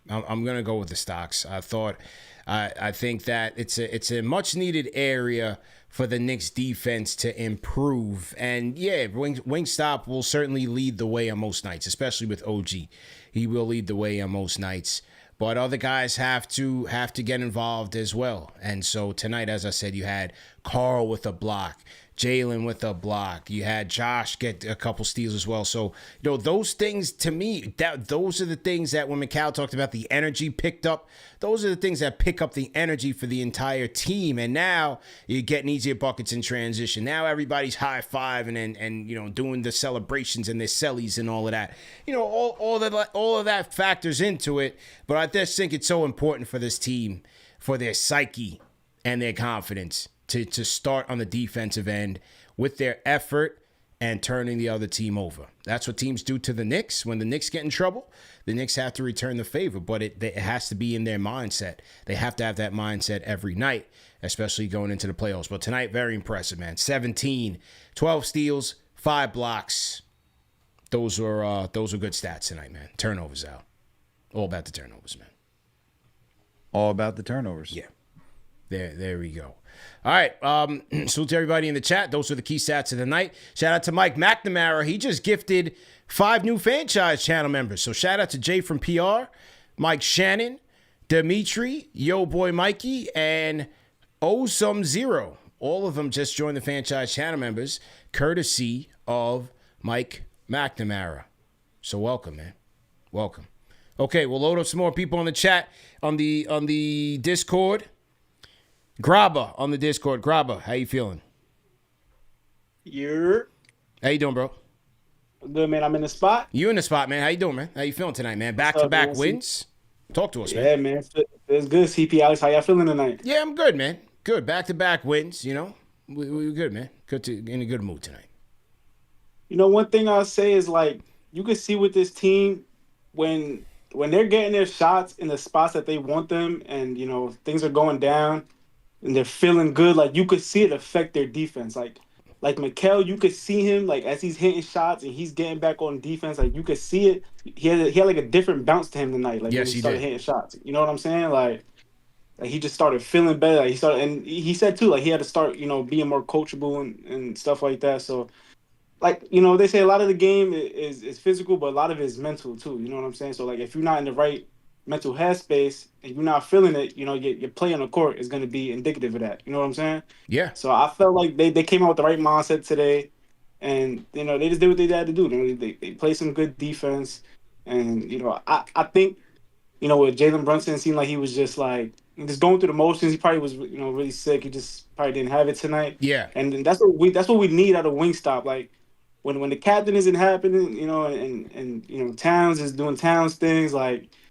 I'm gonna go with the stocks. I think that it's a much needed area for the Knicks defense to improve. And yeah, Wingstop will certainly lead the way on most nights, especially with OG. He will lead the way on most nights. But other guys have to get involved as well. And so tonight, as I said, you had Karl with a block, Jalen with a block. You had Josh get a couple steals as well. So, those things to me, those are the things that when Mikal talked about the energy picked up, those are the things that pick up the energy for the entire team. And now you're getting easier buckets in transition. Now everybody's high-fiving and doing the celebrations and their sellies and all of that. All of that factors into it. But I just think it's so important for this team, for their psyche and their confidence, to start on the defensive end with their effort and turning the other team over. That's what teams do to the Knicks. When the Knicks get in trouble, the Knicks have to return the favor, but it has to be in their mindset. They have to have that mindset every night, especially going into the playoffs. But tonight, very impressive, man. 17, 12 steals, 5 blocks. Those were good stats tonight, man. Turnovers out. All about the turnovers, man. All about the turnovers. Yeah. There we go. All right. Salute to everybody in the chat. Those are the key stats of the night. Shout out to Mike McNamara. He just gifted 5 new franchise channel members. So shout out to Jay from PR, Mike Shannon, Dimitri, Yo Boy Mikey, and Some Zero. All of them just joined the franchise channel members, courtesy of Mike McNamara. So welcome, man. Welcome. Okay, we'll load up some more people on the chat on the Discord. Grabba on the Discord. Grabba, how you feeling? How you doing, bro? Good, man. I'm in the spot. You in the spot, man. How you doing, man? How you feeling tonight, man? Back-to-back wins? Talk to us, man. Yeah, man. It's good, CP Alex. How y'all feeling tonight? Yeah, I'm good, man. Good. Back-to-back wins, We're good, man. In a good mood tonight. One thing I'll say is, you can see with this team when they're getting their shots in the spots that they want them and, things are going down and they're feeling good, you could see it affect their defense. Like Mikal, you could see him, as he's hitting shots and he's getting back on defense, you could see it. He had a different bounce to him tonight, yes, when he started hitting shots. You know what I'm saying? He just started feeling better. And he said, too, he had to start, being more coachable and stuff like that. So, they say a lot of the game is physical, but a lot of it is mental, too. You know what I'm saying? So, if you're not in the right mental headspace and you're not feeling it, your play on the court is going to be indicative of that. You know what I'm saying? Yeah. So I felt like they came out with the right mindset today, and they just did what they had to do. They played some good defense, and I think with Jalen Brunson, it seemed like he was just going through the motions. He probably was really sick. He just probably didn't have it tonight. Yeah. And that's what we need out of Wingstop. When the captain isn't happening, and Towns is doing Towns things,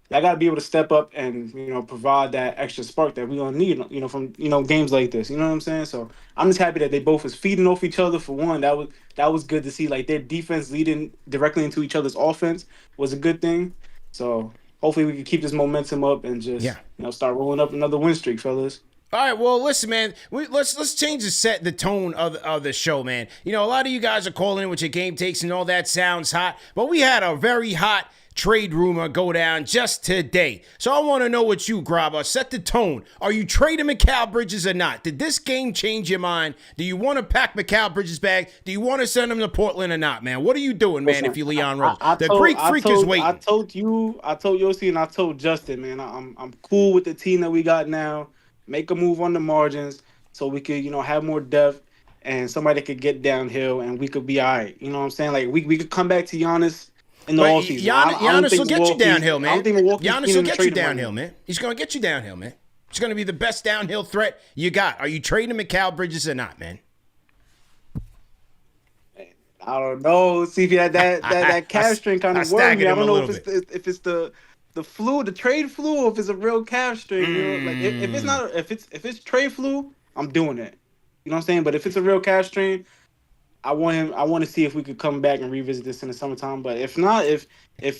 I got to be able to step up and, provide that extra spark that we gonna need, from, games like this. You know what I'm saying? So I'm just happy that they both was feeding off each other for one. That was good to see. Their defense leading directly into each other's offense was a good thing. So hopefully we can keep this momentum up and just, start rolling up another win streak, fellas. All right, well, listen, man. Let's change the tone of the show, man. A lot of you guys are calling in with your game takes and all that sounds hot, but we had a very hot trade rumor go down just today. So I want to know what you, Grabba, set the tone. Are you trading Mikal Bridges or not? Did this game change your mind? Do you want to pack Mikal Bridges' bag? Do you want to send him to Portland or not, man? What are you doing, man, if you're Leon Rose? The Greek Freak is waiting. I told Yossi, and I told Justin, man, I'm cool with the team that we got now. Make a move on the margins so we could, have more depth and somebody that could get downhill and we could be all right. You know what I'm saying? We could come back to Giannis in the But offseason. Giannis will get you downhill, man. I don't think Milwaukee's Giannis will get you downhill, man. He's going to get you downhill, man. He's going to be the best downhill threat you got. Are you trading Mikal Bridges or not, man? I don't know. See if that calf string kind of worried me. I don't know if it's the flu, the trade flu, or if it's a real calf string. You know? Like if it's trade flu, I'm doing it. You know what I'm saying? But if it's a real calf string, I want to see if we could come back and revisit this in the summertime. But if not, if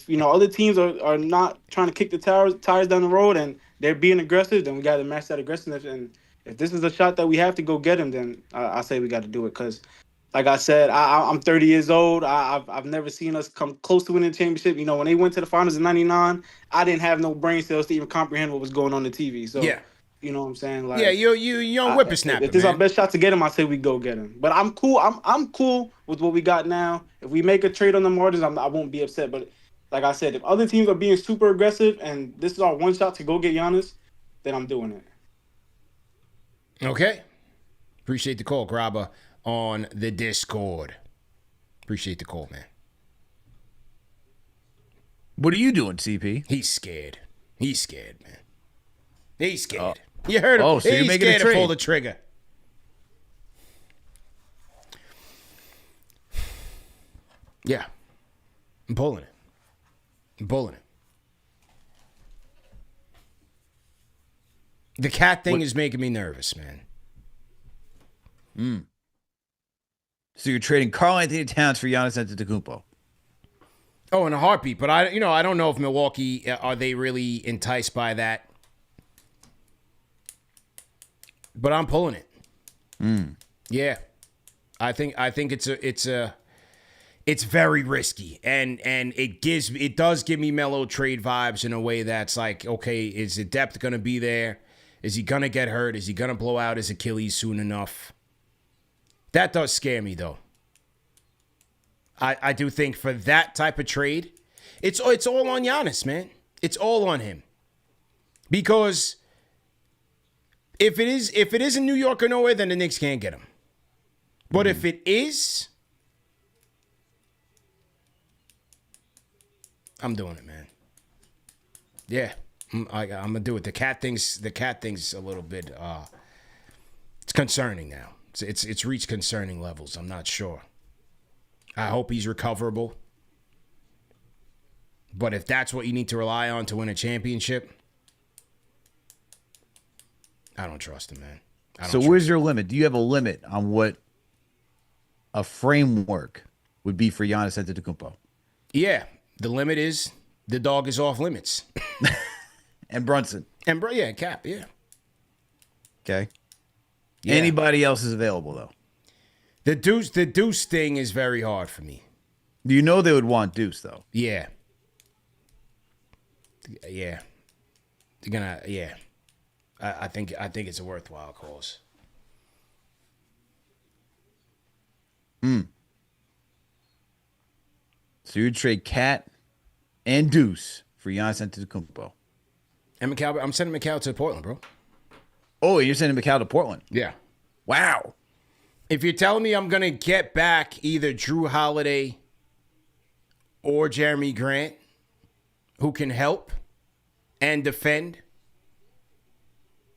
other teams are not trying to kick the tires down the road and they're being aggressive, then we got to match that aggressiveness. And if this is a shot that we have to go get him, then I say we got to do it. Because, like I said, I'm 30 years old. I've never seen us come close to winning a championship. When they went to the finals in '99, I didn't have no brain cells to even comprehend what was going on the TV. So yeah. You know what I'm saying? Like, yeah, you're young whippersnapper. If this is our best shot to get him, I say we go get him. But I'm cool. I'm cool with what we got now. If we make a trade on the margins, I won't be upset. But like I said, if other teams are being super aggressive and this is our one shot to go get Giannis, then I'm doing it. Okay. Appreciate the call, Grabba, on the Discord. Appreciate the call, man. What are you doing, CP? He's scared. He's scared, man. He's scared. You heard him. Oh, so you're He's making scared a trade. to pull the trigger. Yeah. I'm pulling it. The cat thing is making me nervous, man. So you're trading Karl-Anthony Towns for Giannis Antetokounmpo. Oh, in a heartbeat. But I don't know if Milwaukee are they really enticed by that. But I'm pulling it. Yeah, I think it's very risky, and it does give me Melo trade vibes in a way that's like, okay, is the depth gonna be there? Is he gonna get hurt? Is he gonna blow out his Achilles soon enough? That does scare me though. I do think for that type of trade, it's all on Giannis, man. It's all on him because. If it is in New York or nowhere, then the Knicks can't get him. But if it is, I'm doing it, man. Yeah, I'm gonna do it. The cat thing's a little bit. It's concerning now. It's reached concerning levels. I'm not sure. I hope he's recoverable. But if that's what you need to rely on to win a championship. I don't trust him, man. So where's your limit? Do you have a limit on what a framework would be for Giannis Antetokounmpo? Yeah, the limit is the dog is off limits. And Brunson. And Cap, yeah. Okay. Yeah. Anybody else is available though? The Deuce thing is very hard for me. Do you know they would want Deuce though? Yeah. Yeah. They're gonna I think it's a worthwhile cause. So you trade Cat and Deuce for Giannis Antetokounmpo. And Mikal, I'm sending Mikal to Portland, bro. Oh, you're sending Mikal to Portland? Yeah. Wow. If you're telling me I'm gonna get back either Drew Holiday or Jeremy Grant, who can help and defend.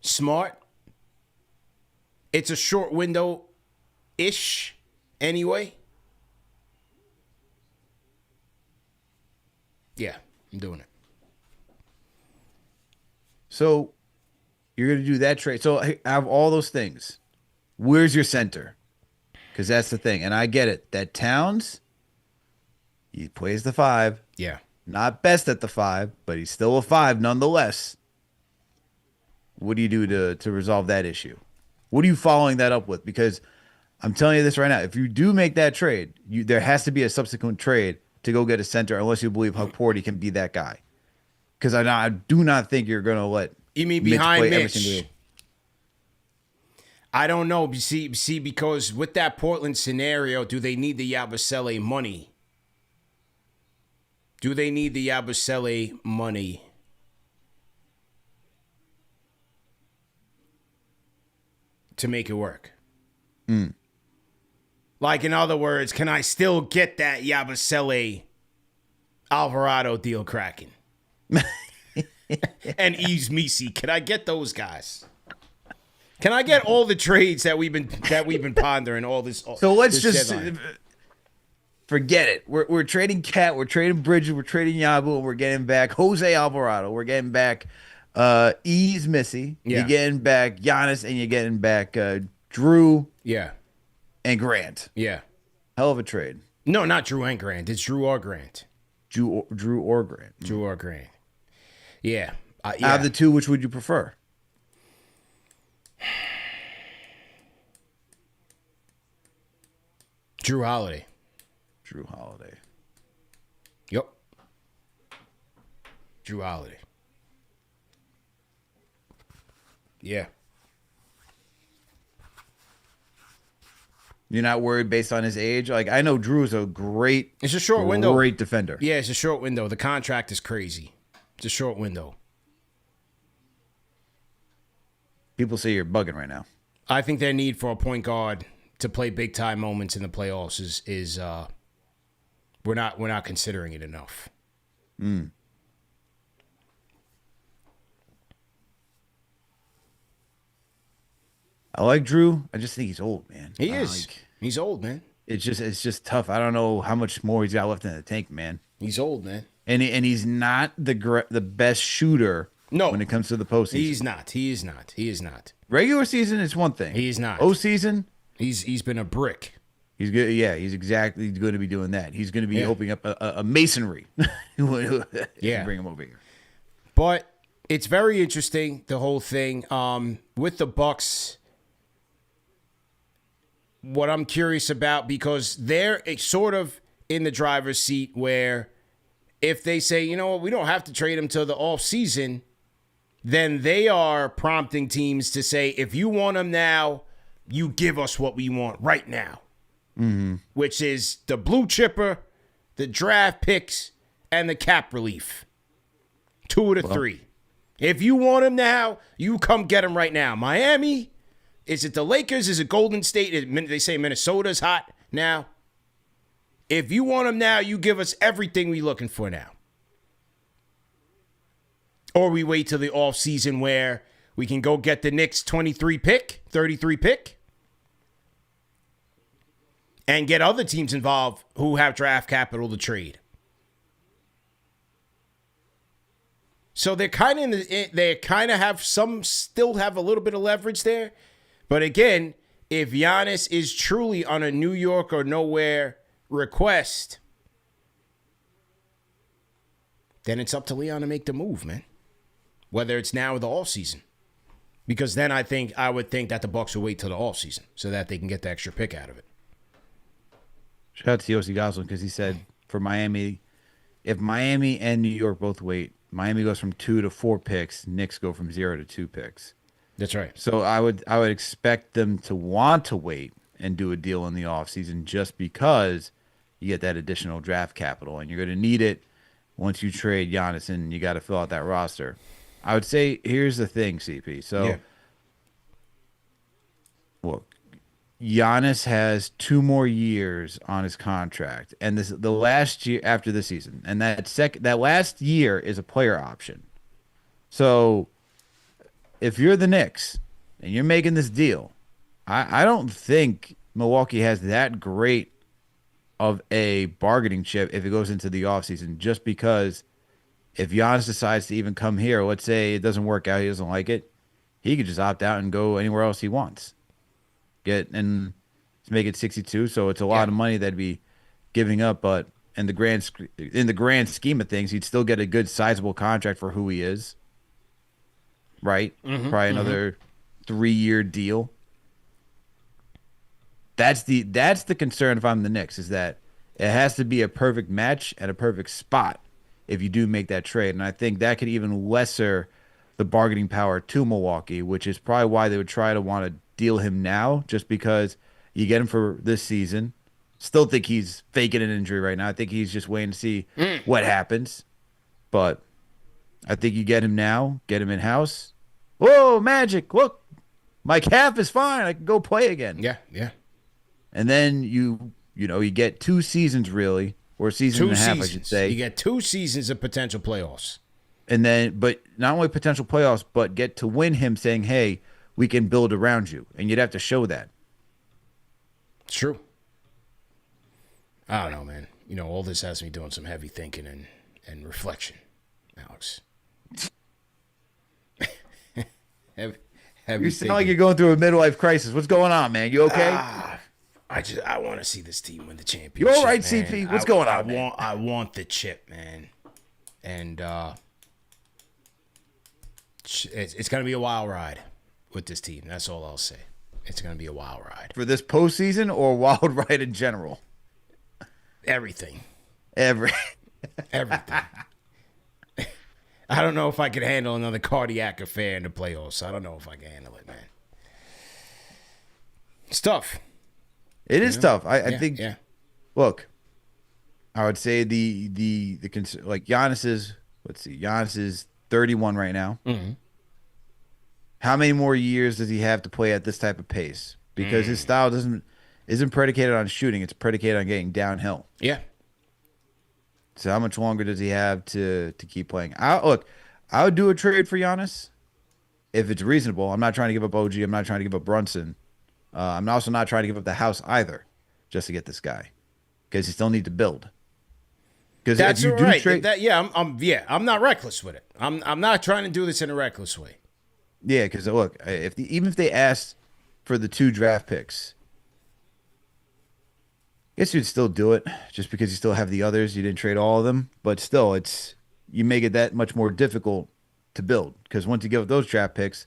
Smart. It's a short window-ish anyway. Yeah, I'm doing it. So you're going to do that trade. So out of all those things, where's your center? Because that's the thing. And I get it. That Towns, he plays the 5. Yeah. Not best at the 5, but he's still a 5 nonetheless. What do you do to resolve that issue? What are you following that up with? Because I'm telling you this right now. If you do make that trade, there has to be a subsequent trade to go get a center unless you believe Porty can be that guy. Because I do not think you're going to let You mean Mitch behind play Mitch? I don't know. See, because with that Portland scenario, do they need the Yabusele money? Do they need the Yabusele money? To make it work. Like, in other words, can I still get that Yabusele Alvarado deal cracking. And Yves Misi. Can I get those guys? Can I get all the trades that we've been pondering all this? So let's this just deadline? forget it. We're trading Cat, we're trading Bridges, we're trading Yabu, and we're getting back Jose Alvarado. We're getting back Yves Misi. Yeah. You're getting back Giannis, and you're getting back Drew. Yeah. And Grant. Yeah. Hell of a trade. No, not Drew and Grant. It's Drew or Grant. Drew or Grant. Drew or Grant. Yeah. Out of the two, which would you prefer? Drew Holiday. Drew Holiday. Yep. Drew Holiday. Yeah. You're not worried based on his age? Like, I know Drew's a great, it's a short window. Great defender. Yeah, it's a short window. The contract is crazy. It's a short window. People say you're bugging right now. I think their need for a point guard to play big time moments in the playoffs is we're not considering it enough. I like Drew. I just think he's old, man. He is. He's old, man. It's just tough. I don't know how much more he's got left in the tank, man. He's old, man. And he's not the best shooter. No, when it comes to the postseason, he's not. He is not. He is not. Regular season is one thing. He's not. Postseason, he's been a brick. He's good. Yeah, he's exactly going to be doing that. He's going to be opening up a masonry. Yeah, bring him over here. But it's very interesting, the whole thing with the Bucks. What I'm curious about, because they're sort of in the driver's seat where if they say, you know what, we don't have to trade him till the offseason, then they are prompting teams to say, if you want him now, you give us what we want right now. Mm-hmm. Which is the blue chipper, the draft picks, and the cap relief. 2 of the 3. If you want him now, you come get him right now. Miami, is it the Lakers? Is it Golden State? They say Minnesota's hot now. If you want him now, you give us everything we're looking for now. Or we wait till the offseason where we can go get the Knicks 33 pick, and get other teams involved who have draft capital to trade. So they're kind of still have a little bit of leverage there. But again, if Giannis is truly on a New York or nowhere request, then it's up to Leon to make the move, man. Whether it's now or the offseason. Because then I would think that the Bucks will wait till the offseason so that they can get the extra pick out of it. Shout out to Yossi Goslin because he said for Miami, if Miami and New York both wait, Miami goes from 2 to 4 picks. Knicks go from 0 to 2 picks. That's right. So I would expect them to want to wait and do a deal in the offseason just because you get that additional draft capital and you're going to need it once you trade Giannis and you got to fill out that roster. I would say here's the thing, CP. So, look, Giannis has 2 more years on his contract, and the last year after the season, and that last year is a player option. So, if you're the Knicks and you're making this deal, I don't think Milwaukee has that great of a bargaining chip if it goes into the offseason, just because if Giannis decides to even come here, let's say it doesn't work out, he doesn't like it, he could just opt out and go anywhere else he wants. And make it 62, so it's a lot of money that'd be giving up, but in the grand scheme of things, he'd still get a good sizable contract for who he is. Right? Mm-hmm, probably another 3-year deal. That's the concern if I'm the Knicks, is that it has to be a perfect match and a perfect spot if you do make that trade. And I think that could even lesser the bargaining power to Milwaukee, which is probably why they would try to want to deal him now, just because you get him for this season. Still think he's faking an injury right now. I think he's just waiting to see what happens. But I think you get him now, get him in-house. Whoa, magic. Look, my calf is fine. I can go play again. Yeah. And then you get 2 seasons, really, or a season and a half, I should say. You get 2 seasons of potential playoffs. And then, but not only potential playoffs, but get to win him saying, hey, we can build around you. And you'd have to show that. It's true. I don't know, man. All this has me doing some heavy thinking and reflection, Alex. heavy you sound like you're going through a midlife crisis. What's going on, man? You okay? I want to see this team win the championship. You all right, man. CP? What's going on, man? I want the chip, man. And it's going to be a wild ride with this team. That's all I'll say. It's going to be a wild ride. For this postseason or a wild ride in general? Everything. Everything. I don't know if I could handle another cardiac affair in the playoffs. I don't know if I can handle it, man. It's tough. It is tough. I think. Yeah. Look, I would say like Giannis is. Let's see. Giannis is 31 right now. Mm-hmm. How many more years does he have to play at this type of pace? Because his style isn't predicated on shooting. It's predicated on getting downhill. Yeah. So how much longer does he have to keep playing? I would do a trade for Giannis if it's reasonable. I'm not trying to give up OG. I'm not trying to give up Brunson. I'm also not trying to give up the house either just to get this guy because you still need to build. Because that's if you right. do trade, I'm not reckless with it. I'm not trying to do this in a reckless way. Yeah, because look, even if they asked for the 2 draft picks, I guess you'd still do it just because you still have the others. You didn't trade all of them, but still, you make it that much more difficult to build because once you give up those draft picks,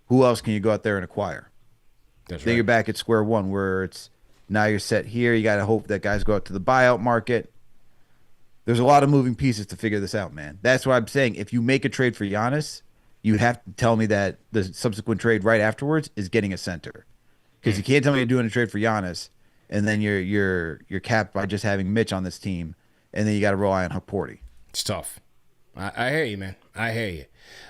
who else can you go out there and acquire? Then you're back at square one where now you're set here. You got to hope that guys go out to the buyout market. There's a lot of moving pieces to figure this out, man. That's why I'm saying if you make a trade for Giannis, you have to tell me that the subsequent trade right afterwards is getting a center. Because you can't tell me you're doing a trade for Giannis, and then you're capped by just having Mitch on this team, and then you got to rely on Haporti. It's tough. I hear you, man. I hear you.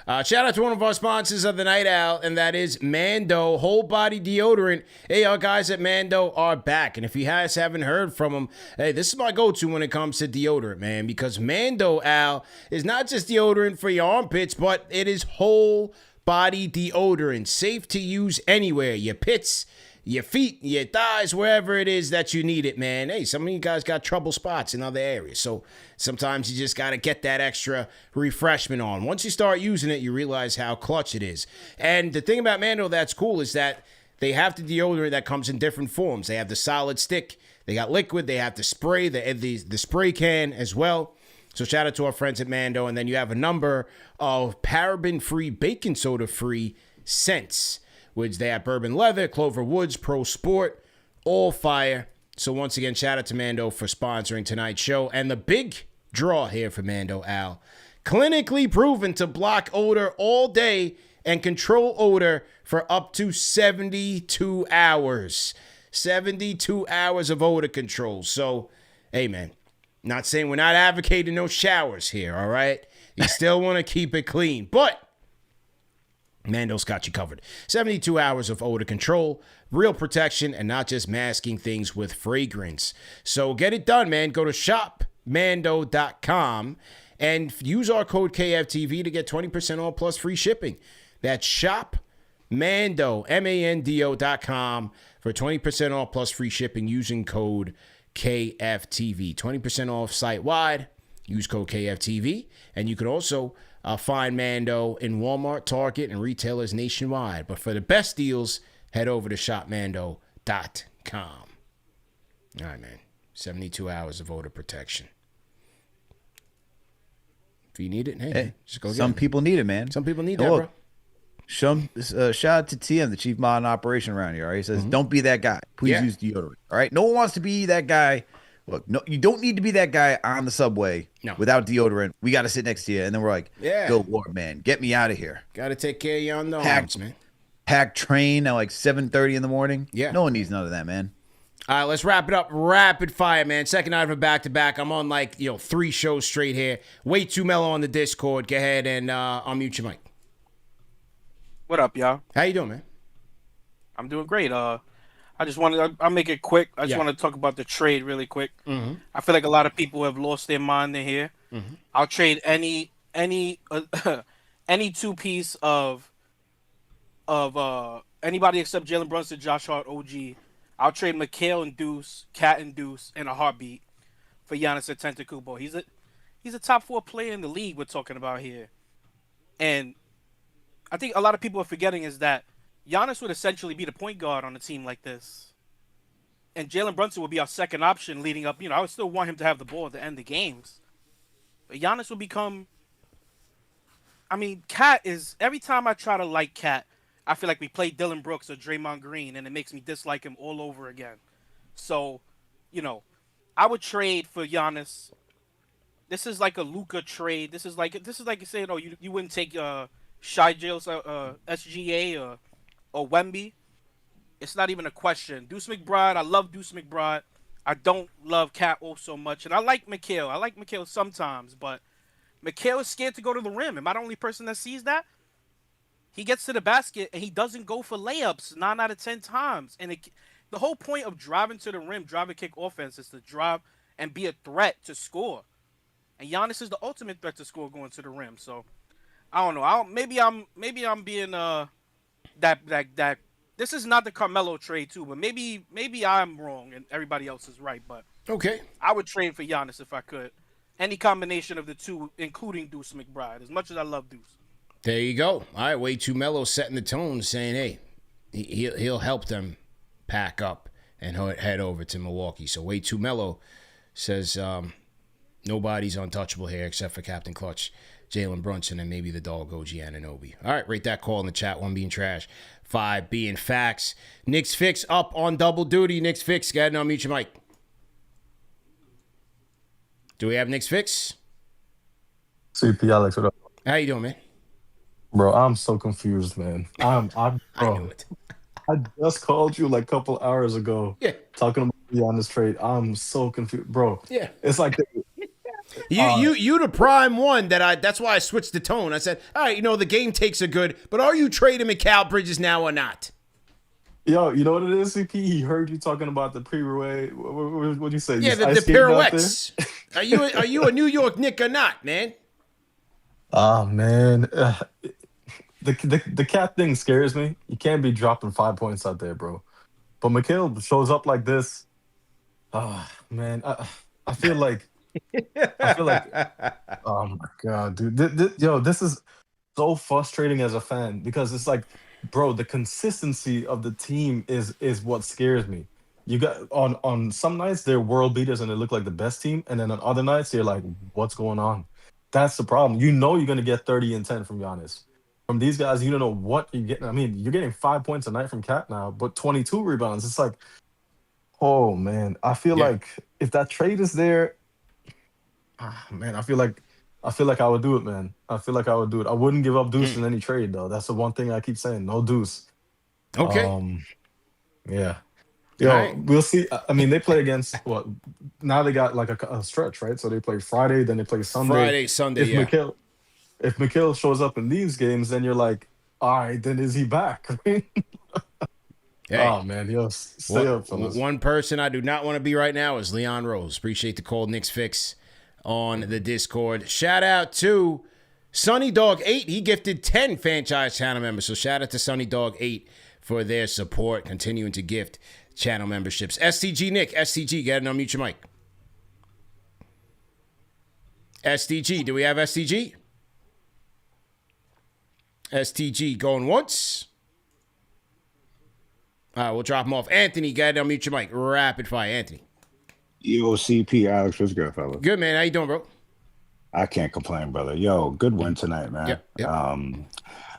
Shout out to one of our sponsors of the night, Al, and that is Mando Whole Body Deodorant. Hey, our guys at Mando are back, and if you guys haven't heard from them, hey, this is my go-to when it comes to deodorant, man, because Mando, Al, is not just deodorant for your armpits, but it is whole body deodorant, safe to use anywhere, your pits, your feet, your thighs, wherever it is that you need it, man. Hey, some of you guys got trouble spots in other areas, so sometimes you just got to get that extra refreshment on. Once you start using it, you realize how clutch it is. And the thing about Mando that's cool is that they have the deodorant that comes in different forms. They have the solid stick, they got liquid, they have the spray, the spray can as well. So shout out to our friends at Mando. And then you have a number of paraben-free, baking soda-free scents, which they have Bourbon Leather, Clover Woods, Pro Sport, all fire. So once again, shout out to Mando for sponsoring tonight's show. And the big draw here for Mando, Al, clinically proven to block odor all day and control odor for up to 72 hours. 72 hours of odor control. So, hey, man, not saying we're not advocating no showers here, all right? You still want to keep it clean, but Mando's got you covered. 72 hours of odor control, real protection, and not just masking things with fragrance. So get it done, man. Go to shopmando.com and use our code KFTV to get 20% off plus free shipping. That's shopmando, MANDO.com for 20% off plus free shipping using code KFTV. 20% off site-wide. Use code KFTV. And you can also find Mando in Walmart, Target, and retailers nationwide. But for the best deals, head over to shopmando.com. All right, man. 72 hours of odor protection. If you need it, hey just go get it. Some people need it, man. Some people need that, bro. Shout out to TM, the chief modern operation around here. All right? He says, don't be that guy. Please use deodorant. All right? No one wants to be that guy. Look, no, you don't need to be that guy on the subway without deodorant. We got to sit next to you. And then we're like, go, Lord, man. Get me out of here. Got to take care of your unknowns, man. Packed train at like 7:30 in the morning. Yeah. No one needs none of that, man. All right, let's wrap it up. Rapid fire, man. Second night of a back-to-back. I'm on 3 shows straight here. WayTooMelo on the Discord. Go ahead and unmute your mic. What up, y'all? How you doing, man? I'm doing great. I I'll make it quick. I just Yeah. want to talk about the trade really quick. Mm-hmm. I feel like a lot of people have lost their mind in here. Mm-hmm. I'll trade any any two-piece of anybody except Jalen Brunson, Josh Hart, OG. I'll trade Mikal and Deuce, Cat and Deuce in a heartbeat for Giannis Antetokounmpo. He's a top 4 player in the league we're talking about here. And I think a lot of people are forgetting is that Giannis would essentially be the point guard on a team like this. And Jalen Brunson would be our second option leading up. I would still want him to have the ball at the end of games. But Giannis will become... Cat is... Every time I try to like Cat, I feel like we play Dylan Brooks or Draymond Green, and it makes me dislike him all over again. So, I would trade for Giannis. This is like a Luka trade. This is like saying, you wouldn't take Shai Gilgeous, SGA or Wemby. It's not even a question. Deuce McBride, I love Deuce McBride. I don't love Cat so much, and I like Mikal. I like Mikal sometimes, but Mikal is scared to go to the rim. Am I the only person that sees that? He gets to the basket and he doesn't go for layups 9 out of 10 times. And the whole point of driving to the rim, drive and kick offense is to drive and be a threat to score. And Giannis is the ultimate threat to score going to the rim. So I don't know. Maybe I'm being that. This is not the Carmelo trade too, but maybe I'm wrong and everybody else is right. But okay, I would trade for Giannis if I could. Any combination of the two, including Deuce McBride. As much as I love Deuce. There you go. All right, WayTooMelo setting the tone, saying, hey, he'll help them pack up and head over to Milwaukee. So WayTooMelo says nobody's untouchable here except for Captain Clutch, Jalen Brunson, and maybe the dog OG Anunoby. All right, rate that call in the chat. 1 being trash, 5 being facts. Knicksfix up on double duty. Knicksfix, go ahead and unmute your mic. Do we have Knicksfix? CP Alex, what up? How you doing, man? Bro, I'm so confused, man. Bro, I knew it. I just called you like a couple hours ago. Yeah. Talking about Giannis trade. I'm so confused, bro. Yeah. It's like you the prime one that's why I switched the tone. I said, all right, the game takes a good, but are you trading Mikal Bridges now or not? Yo, you know what it is, CP? He heard you talking about the pre-way. What do you say? Yeah, the pirouettes. Are you a New York Knick or not, man? Oh man. The cat thing scares me. You can't be dropping 5 points out there, bro. But Mikal shows up like this. Oh man, I feel like oh my god, dude. This is so frustrating as a fan because it's like, bro, the consistency of the team is what scares me. You got on some nights they're world beaters and they look like the best team, and then on other nights you're like, what's going on? That's the problem. You're gonna get 30 and 10 from Giannis. From these guys, you don't know what you're getting. You're getting 5 points a night from Cat now, but 22 rebounds. It's like, oh man, I feel like if that trade is there, man, I feel like I would do it, man. I feel like I would do it. I wouldn't give up Deuce in any trade, though. That's the one thing I keep saying. No Deuce. Okay. Yeah. Yo, we'll see. They play against what? Now they got like a stretch, right? So they play Friday, then they play Sunday. Sunday, If Mikal shows up in these games, then you're like, all right, then is he back? Hey, oh man, stay up, fellas. One person I do not want to be right now is Leon Rose. Appreciate the call, Knicksfix on the Discord. Shout out to Sunny Dog 8. He gifted 10 franchise channel members. So shout out to Sunny Dog 8 for their support, continuing to gift channel memberships. STG Nick, STG, get it, unmute your mic. STG, do we have STG? STG going once. All right, we'll drop him off. Anthony, go ahead and unmute your mic. Rapid fire, Anthony. Yo, CP, Alex, what's good, fella? Good, man. How you doing, bro? I can't complain, brother. Yo, good win tonight, man. Yep.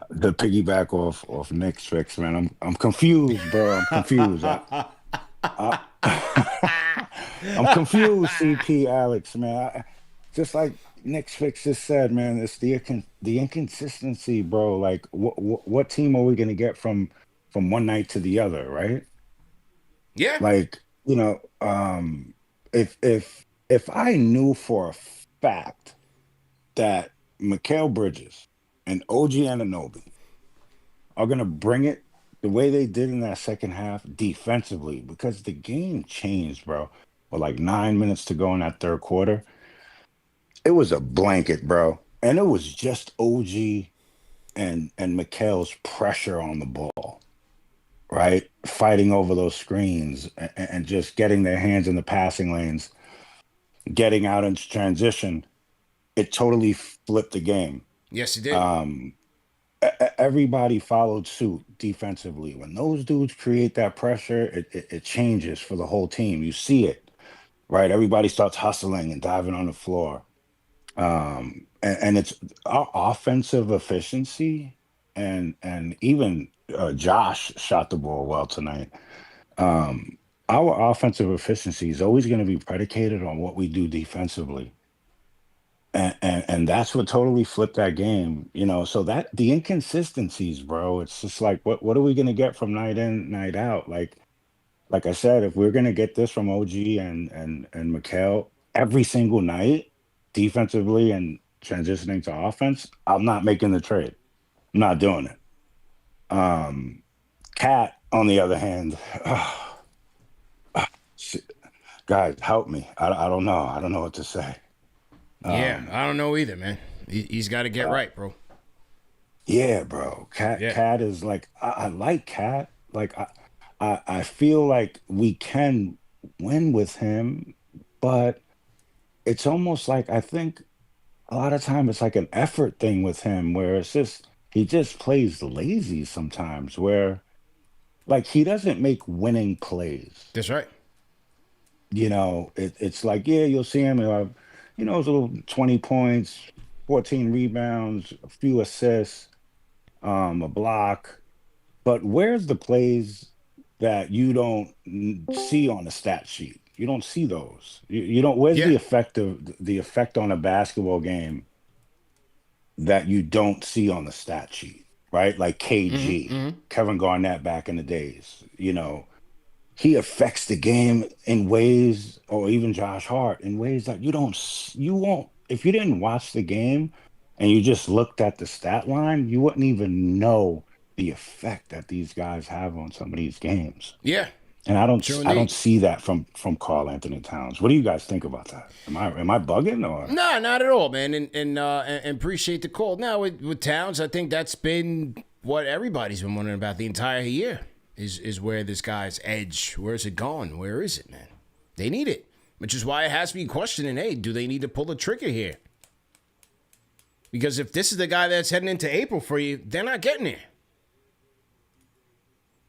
The piggyback off Knicksfix, man. I'm confused, bro. I'm confused. I'm confused, CP, Alex, man. Just like Knicksfix just said, man, it's the inconsistency, bro. Like, what team are we gonna get from one night to the other, right? Yeah. Like, if I knew for a fact that Mikal Bridges and OG Anunoby are gonna bring it the way they did in that second half defensively, because the game changed, bro. With like 9 minutes to go in that third quarter, it was a blanket, bro. And it was just OG and Mikal's pressure on the ball, right? Fighting over those screens and just getting their hands in the passing lanes, getting out into transition. It totally flipped the game. Yes, it did. Everybody followed suit defensively. When those dudes create that pressure, it changes for the whole team. You see it, right? Everybody starts hustling and diving on the floor. And it's our offensive efficiency, and even Josh shot the ball well tonight. Our offensive efficiency is always going to be predicated on what we do defensively. And that's what totally flipped that game, you know. So that the inconsistencies, bro, it's just like what are we gonna get from night in, night out? Like I said, if we're gonna get this from OG and Mikal every single night, defensively and transitioning to offense, I'm not making the trade. I'm not doing it. Cat, on the other hand, guys, help me. I don't know. I don't know what to say. Yeah, I don't know either, man. He's got to get right, bro. Yeah, bro. Cat is like, I like Cat. Like, I feel like we can win with him, but it's almost like, I think a lot of time it's like an effort thing with him where it's just, he just plays lazy sometimes where, like, he doesn't make winning plays. That's right. You know, it's like, yeah, you'll see him, you know, it's a little 20 points, 14 rebounds, a few assists, a block. But where's the plays that you don't see on the stat sheet? You don't see those. You don't. Where's the effect on a basketball game that you don't see on the stat sheet, right? Like KG, Kevin Garnett back in the days, you know. He affects the game in ways, or even Josh Hart, in ways that you won't, if you didn't watch the game and you just looked at the stat line, you wouldn't even know the effect that these guys have on some of these games. Yeah. And I don't see that from Karl-Anthony Towns. What do you guys think about that? Am I bugging or? No, not at all, man. And appreciate the call. Now with Towns, I think that's been what everybody's been wondering about the entire year. Is where this guy's edge, where's it gone? Where is it, man? They need it, which is why it has to be questioning, hey, do they need to pull the trigger here? Because if this is the guy that's heading into April for you, they're not getting there.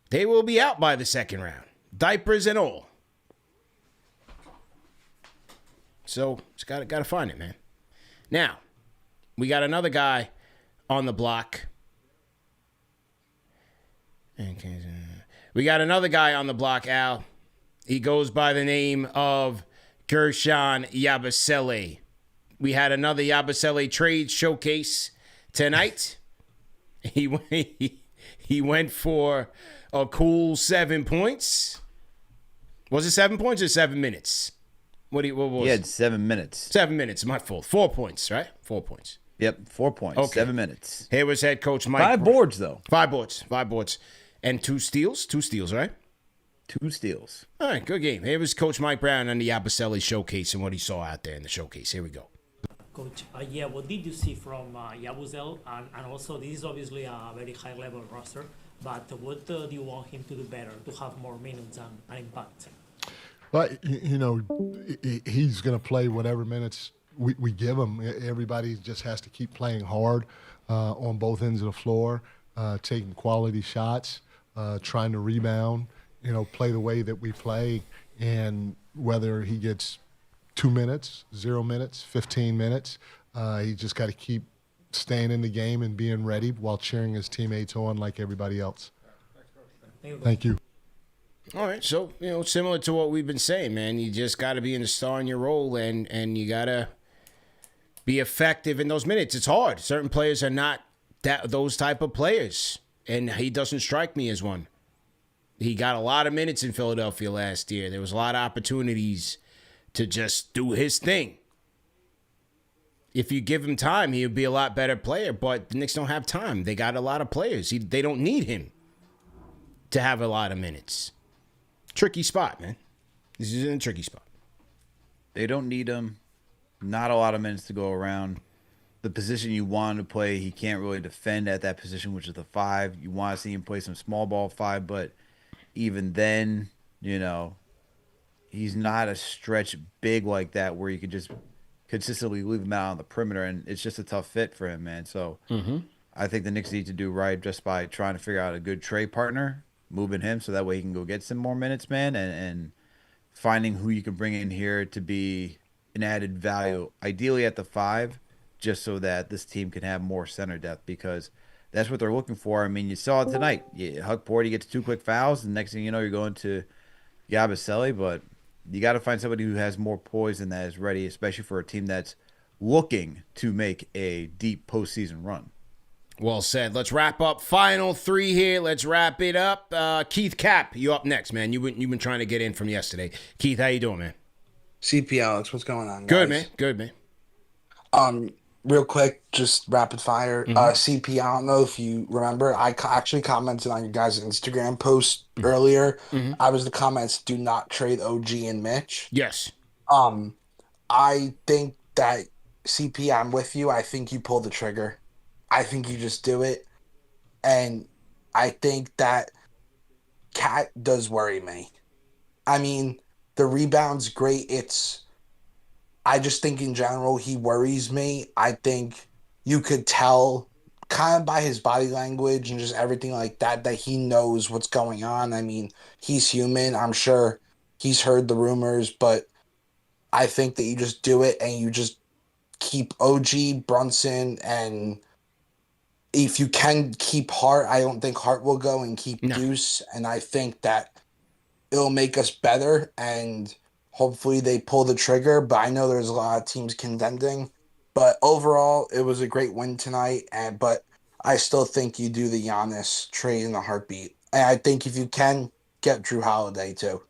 They will be out by the second round, diapers and all. So it's got to find it, man. Now, we got another guy on the block. We got another guy on the block, Al. He goes by the name of Gershon Yabusele. We had another Yabusele trade showcase tonight. He went for a cool 7 points. Was it 7 points or 7 minutes? What was He it? had 7 minutes. 7 minutes, my fault. 4 points, right? 4 points. Yep, 4 points. Okay. 7 minutes. Here was head coach Mike. 5 boards, though. 5 boards. And 2 steals? 2 steals, right? 2 steals. All right, good game. Here was Coach Mike Brown on the Yabusele showcase and what he saw out there in the showcase. Here we go. Coach, what did you see from Yabusele? And also, this is obviously a very high-level roster, but what do you want him to do better, to have more minutes and impact? Well, you know, he's going to play whatever minutes we give him. Everybody just has to keep playing hard on both ends of the floor, taking quality shots, trying to rebound, you know, play the way that we play. And whether he gets 2 minutes, 0 minutes, 15 minutes, he just got to keep staying in the game and being ready while cheering his teammates on like everybody else. Thank you. All right, so, you know, similar to what we've been saying, man, you just got to be in the star in your role and you got to be effective in those minutes. It's hard. Certain players are not those type of players, and he doesn't strike me as one. He got a lot of minutes in Philadelphia last year. There was a lot of opportunities to just do his thing. If you give him time, he would be a lot better player, but the Knicks don't have time. They got a lot of players. They don't need him. to have a lot of minutes. Tricky spot, man. This is in a tricky spot. They don't need him. Not a lot of minutes to go around. The position you want him to play, he can't really defend at that position, which is the 5. You want to see him play some small ball 5, but even then, he's not a stretch big like that where you could just consistently leave him out on the perimeter, and it's just a tough fit for him, man. So I think the Knicks need to do right just by trying to figure out a good trade partner, moving him so that way he can go get some more minutes, man, and finding who you can bring in here to be an added value, ideally at the 5, just so that this team can have more center depth, because that's what they're looking for. I mean, you saw it tonight. Huck Porty gets 2 quick fouls, and next thing you know, you're going to Yabusele, but you got to find somebody who has more poise and that is ready, especially for a team that's looking to make a deep postseason run. Well said. Let's wrap up. Final 3 here. Let's wrap it up. Keith Cap, you up next, man. You've been trying to get in from yesterday. Keith, how you doing, man? CP Alex, what's going on, guys? Good, man. Good, man. Real quick, just rapid fire. CP, I don't know if you remember, I actually commented on your guys' Instagram post earlier. I was the comments, do not trade OG and Mitch. Yes. I think that, CP, I'm with you. I think you pull the trigger. I think you just do it. And I think that Cat does worry me. I mean, the rebound's great. I just think in general he worries me. I think you could tell kind of by his body language and just everything like that he knows what's going on. I mean, he's human. I'm sure he's heard the rumors, but I think that you just do it and you just keep OG, Brunson, and if you can keep Hart, I don't think Hart will go, and keep Deuce, and I think that it'll make us better, and hopefully they pull the trigger, but I know there's a lot of teams contending. But overall, it was a great win tonight, but I still think you do the Giannis trade in a heartbeat. And I think if you can, get Drew Holiday too.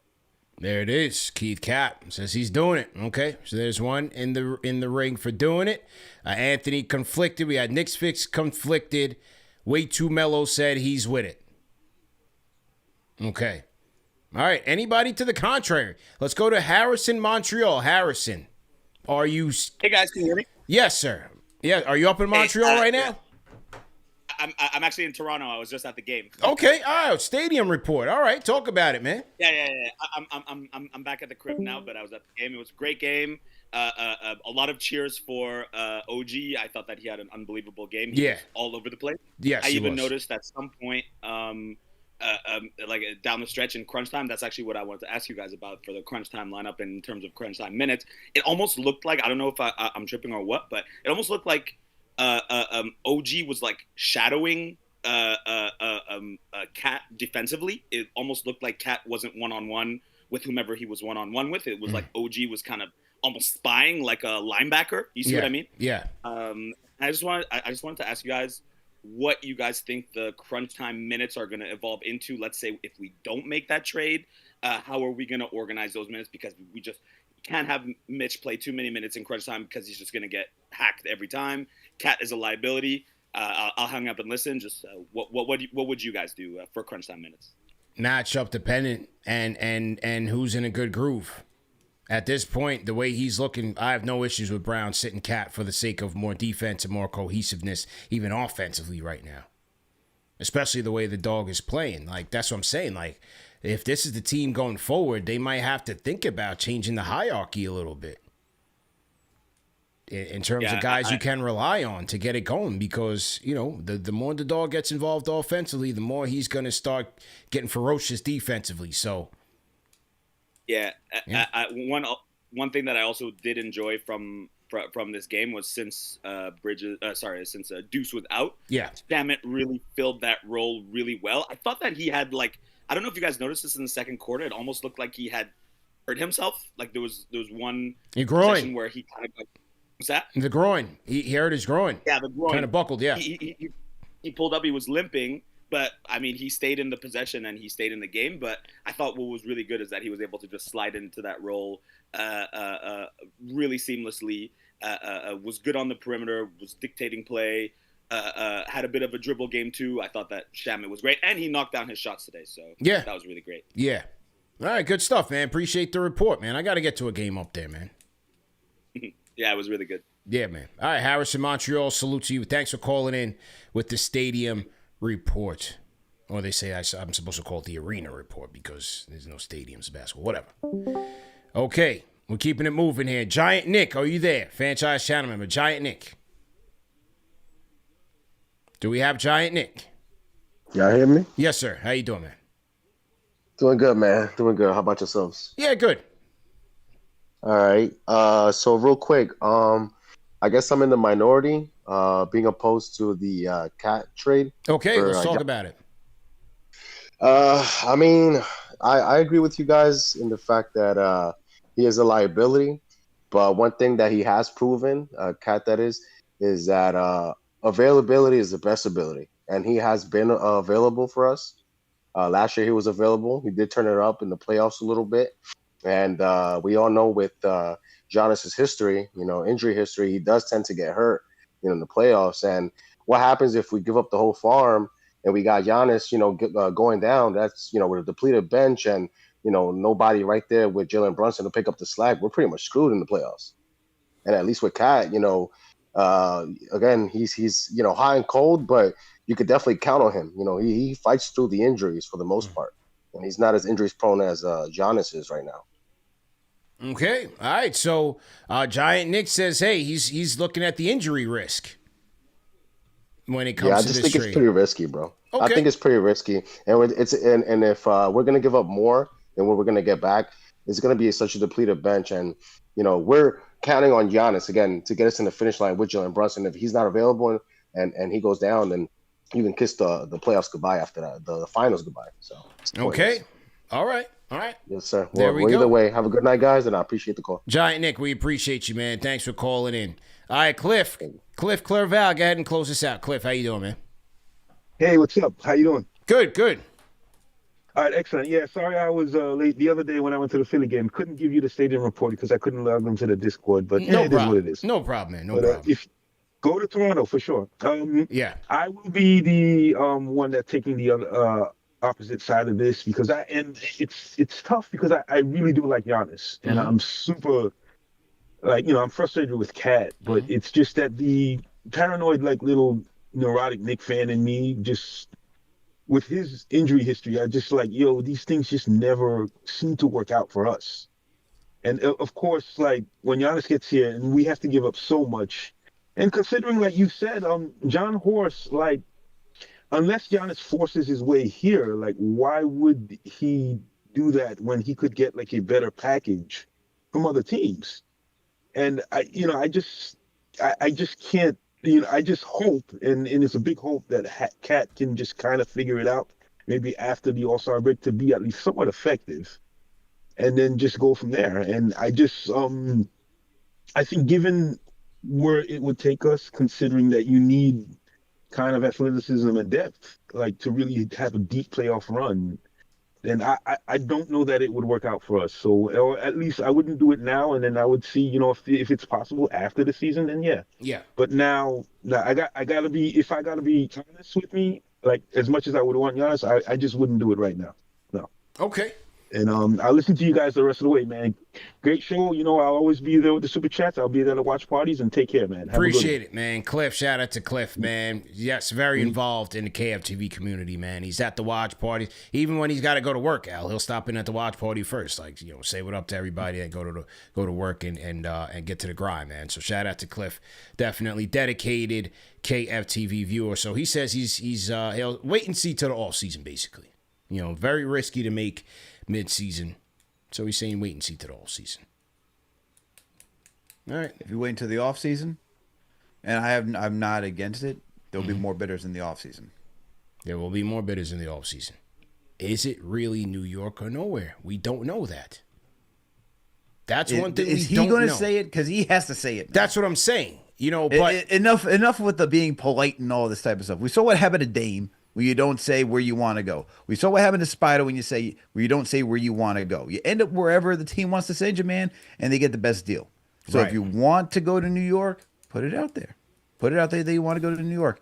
There it is. Keith Cap says he's doing it. Okay, so there's one in the ring for doing it. Anthony conflicted. We had Knicksfix conflicted. WayTooMelo said he's with it. Okay. All right. Anybody to the contrary? Let's go to Harrison, Montreal. Harrison, are you? Hey guys, can you hear me? Yes, sir. Yeah. Are you up in Montreal right now? I'm actually in Toronto. I was just at the game. Okay. All right. Stadium report. All right. Talk about it, man. Yeah. I'm back at the crib now, but I was at the game. It was a great game. A lot of cheers for OG. I thought that he had an unbelievable game. He was all over the place. Yes, I he even was. noticed at some point, like down the stretch in crunch time. That's actually what I wanted to ask you guys about for the crunch time lineup in terms of crunch time minutes. It almost looked like, I don't know if I'm tripping or what, but it almost looked like OG was like shadowing Cat defensively. It almost looked like Cat wasn't one-on-one with whomever he was one-on-one with. It was like OG was kind of almost spying like a linebacker. You see what I mean? Yeah. I just wanted to ask you guys what you guys think the crunch time minutes are going to evolve into. Let's say if we don't make that trade, how are we going to organize those minutes? Because we just can't have Mitch play too many minutes in crunch time because he's just going to get hacked every time. Cat is a liability. I'll hang up and listen. Just what would you guys do for crunch time minutes? Matchup dependent and who's in a good groove. At this point, the way he's looking, I have no issues with Brown sitting Cat for the sake of more defense and more cohesiveness, even offensively right now. Especially the way the dog is playing. Like, that's what I'm saying. Like, if this is the team going forward, they might have to think about changing the hierarchy a little bit. In terms of guys you can rely on to get it going, because, you know, the more the dog gets involved offensively, the more he's going to start getting ferocious defensively. So, one thing that I also did enjoy from this game was since Deuce was out, Stammet really filled that role really well. I thought that he had, like, I don't know if you guys noticed this in the second quarter, it almost looked like he had hurt himself. Like there was one session where he kind of like, what's that? The groin. He hurt his groin. Yeah, the groin. Kind of buckled, yeah. He pulled up, he was limping, but, I mean, he stayed in the possession and he stayed in the game. But I thought what was really good is that he was able to just slide into that role really seamlessly, was good on the perimeter, was dictating play, had a bit of a dribble game too. I thought that Shamet was great, and he knocked down his shots today. So Yeah. that was really great. Yeah. All right, good stuff, man. Appreciate the report, man. I got to get to a game up there, man. Yeah, it was really good. Yeah, man. All right, Harrison, Montreal, salute to you. Thanks for calling in with the stadium report. Or they say I'm supposed to call it the arena report because there's no stadiums, basketball, whatever. Okay, we're keeping it moving here. GiantKnick, are you there? Franchise channel member, GiantKnick. Do we have GiantKnick? Y'all hear me? Yes, sir. How you doing, man? Doing good, man. Doing good. How about yourselves? Yeah, good. All right. So real quick, I guess I'm in the minority, being opposed to the cat trade. Okay, let's talk about it. I mean, I agree with you guys in the fact that he is a liability, but one thing that he has proven, Cat that is that availability is the best ability, and he has been available for us. Last year he was available. He did turn it up in the playoffs a little bit, and we all know with Giannis's history, injury history, he does tend to get hurt, in the playoffs. And what happens if we give up the whole farm and we got Giannis, going down? That's with a depleted bench and nobody right there with Jalen Brunson to pick up the slack. We're pretty much screwed in the playoffs. And at least with Cat, again, he's hot and cold, but you could definitely count on him. He fights through the injuries for the most part, and he's not as injuries prone as Giannis is right now. Okay, all right. So GiantKnick says, hey, he's looking at the injury risk when it comes to this trade. Yeah, I just think it's pretty risky, bro. Okay. I think it's pretty risky, and if we're gonna give up more than what we're gonna get back, it's gonna be such a depleted bench, and we're counting on Giannis again to get us in the finish line with Jalen Brunson. If he's not available and he goes down, then you can kiss the playoffs goodbye after that, the finals goodbye. So okay, all right. Yes, sir. There we go. Either way, have a good night, guys, and I appreciate the call. GiantKnick, we appreciate you, man. Thanks for calling in. All right, Cliff Clerval, go ahead and close this out. Cliff, how you doing, man? Hey, what's up? How you doing? Good. All right, excellent. Yeah, sorry I was late the other day when I went to the Philly game. Couldn't give you the stadium report because I couldn't log into the Discord, but it is what it is. No problem, man. No problem. If go to Toronto for sure. Yeah. I will be the one that's taking the other opposite side of this because it's tough because I really do like Giannis and I'm super I'm frustrated with Cat, but it's just that the paranoid little neurotic Knick fan in me just with his injury history, I just these things just never seem to work out for us. And of course, when Giannis gets here and we have to give up so much, and considering, like you said, John Horst, unless Giannis forces his way here, why would he do that when he could get a better package from other teams? And I just can't. I just hope, and it's a big hope that Cat can just kind of figure it out, maybe after the All-Star break, to be at least somewhat effective, and then just go from there. And I just, I think given where it would take us, considering that you need kind of athleticism and depth, to really have a deep playoff run, then I don't know that it would work out for us. So, or at least I wouldn't do it now, and then I would see, if it's possible after the season, then yeah. Yeah. But now I gotta be, if I gotta be honest with me, as much as I would want Giannis, I just wouldn't do it right now. No. Okay. And I'll listen to you guys the rest of the way, man. Great show. I'll always be there with the super chats. I'll be there to watch parties, and take care, man. Appreciate it, man. Cliff, shout out to Cliff, man. Yes, very involved in the KFTV community, man. He's at the watch parties. Even when he's got to go to work, Al, he'll stop in at the watch party first. Say what up to everybody and go to work and get to the grind, man. So shout out to Cliff. Definitely dedicated KFTV viewer. So he says he'll wait and see till the off season, basically. Very risky to make mid-season. So he's saying wait and see till the all season. All right. If you wait until the off season, and I'm not against it, there'll be more bidders in the off season. There will be more bidders in the off season. Is it really New York or nowhere? We don't know that. That's one thing. Is he going to say it? Because he has to say it now. That's what I'm saying. But enough with the being polite and all this type of stuff. We saw what happened to Dame, where you don't say where you want to go. We saw what happened to Spider where you don't say where you want to go. You end up wherever the team wants to send you, man, and they get the best deal. So if you want to go to New York, put it out there. Put it out there that you want to go to New York.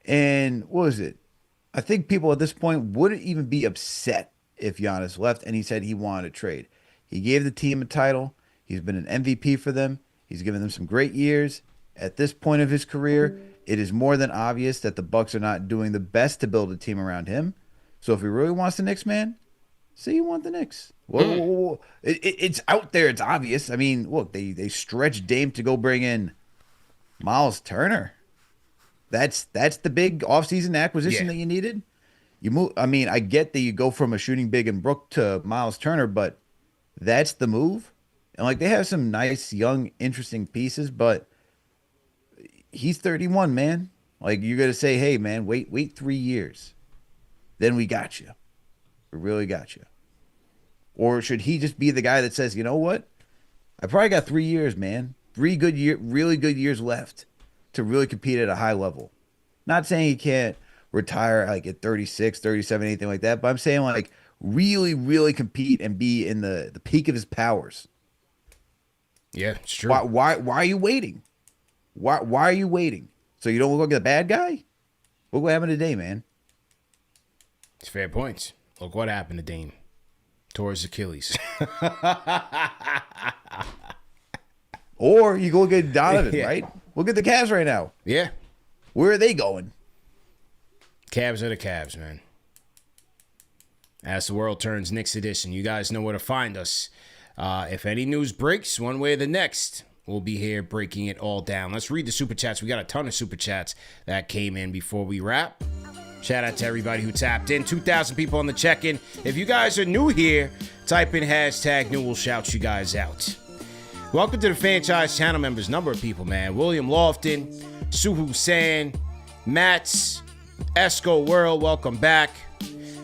And what was it? I think people at this point wouldn't even be upset if Giannis left and he said he wanted to trade. He gave the team a title. He's been an MVP for them. He's given them some great years. At this point of his career, it is more than obvious that the Bucks are not doing the best to build a team around him. So if he really wants the Knicks, man, say you want the Knicks. Well, it's out there. It's obvious. I mean, look, they stretched Dame to go bring in Miles Turner. That's the big offseason acquisition that you needed. You move. I mean, I get that you go from a shooting big in Brook to Miles Turner, but that's the move. And like they have some nice, young, interesting pieces, but he's 31, man. Like you're gonna say, hey, man, wait 3 years, then we got you. We really got you. Or should he just be the guy that says, you know what? I probably got 3 years, man. 3 really good years left to really compete at a high level. Not saying he can't retire like at 36, 37, anything like that, but I'm saying like really, really compete and be in the peak of his powers. Yeah, it's true. Why are you waiting? Why are you waiting? So you don't look like the bad guy? Look what happened today, man. It's fair points. Look what happened to Dame. Tore his Achilles. Or you go get Donovan, right? Look at the Cavs right now. Yeah. Where are they going? Cavs are the Cavs, man. As the world turns, Knicks edition. You guys know where to find us. If any news breaks, one way or the next, we'll be here breaking it all down. Let's read the Super Chats. We got a ton of Super Chats that came in before we wrap. Shout out to everybody who tapped in. 2,000 people on the check-in. If you guys are new here, type in hashtag new. We'll shout you guys out. Welcome to the franchise channel members. Number of people, man. William Lofton, Suhu San, Mats, Esco World, welcome back.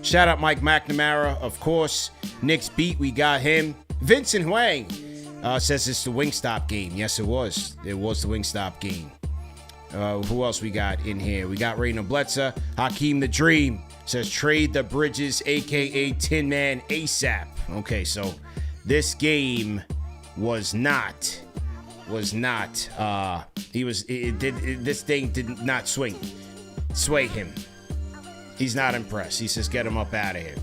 Shout out Mike McNamara, of course. Knicks beat, we got him. Vincent Huang says it's the Wingstop game. Yes, it was. It was the Wingstop game. Who else we got in here? We got Ray Nobleza. Hakeem the Dream says trade the Bridges, a.k.a. Tin Man ASAP. Okay, so this game this thing did not sway him. He's not impressed. He says get him up out of here.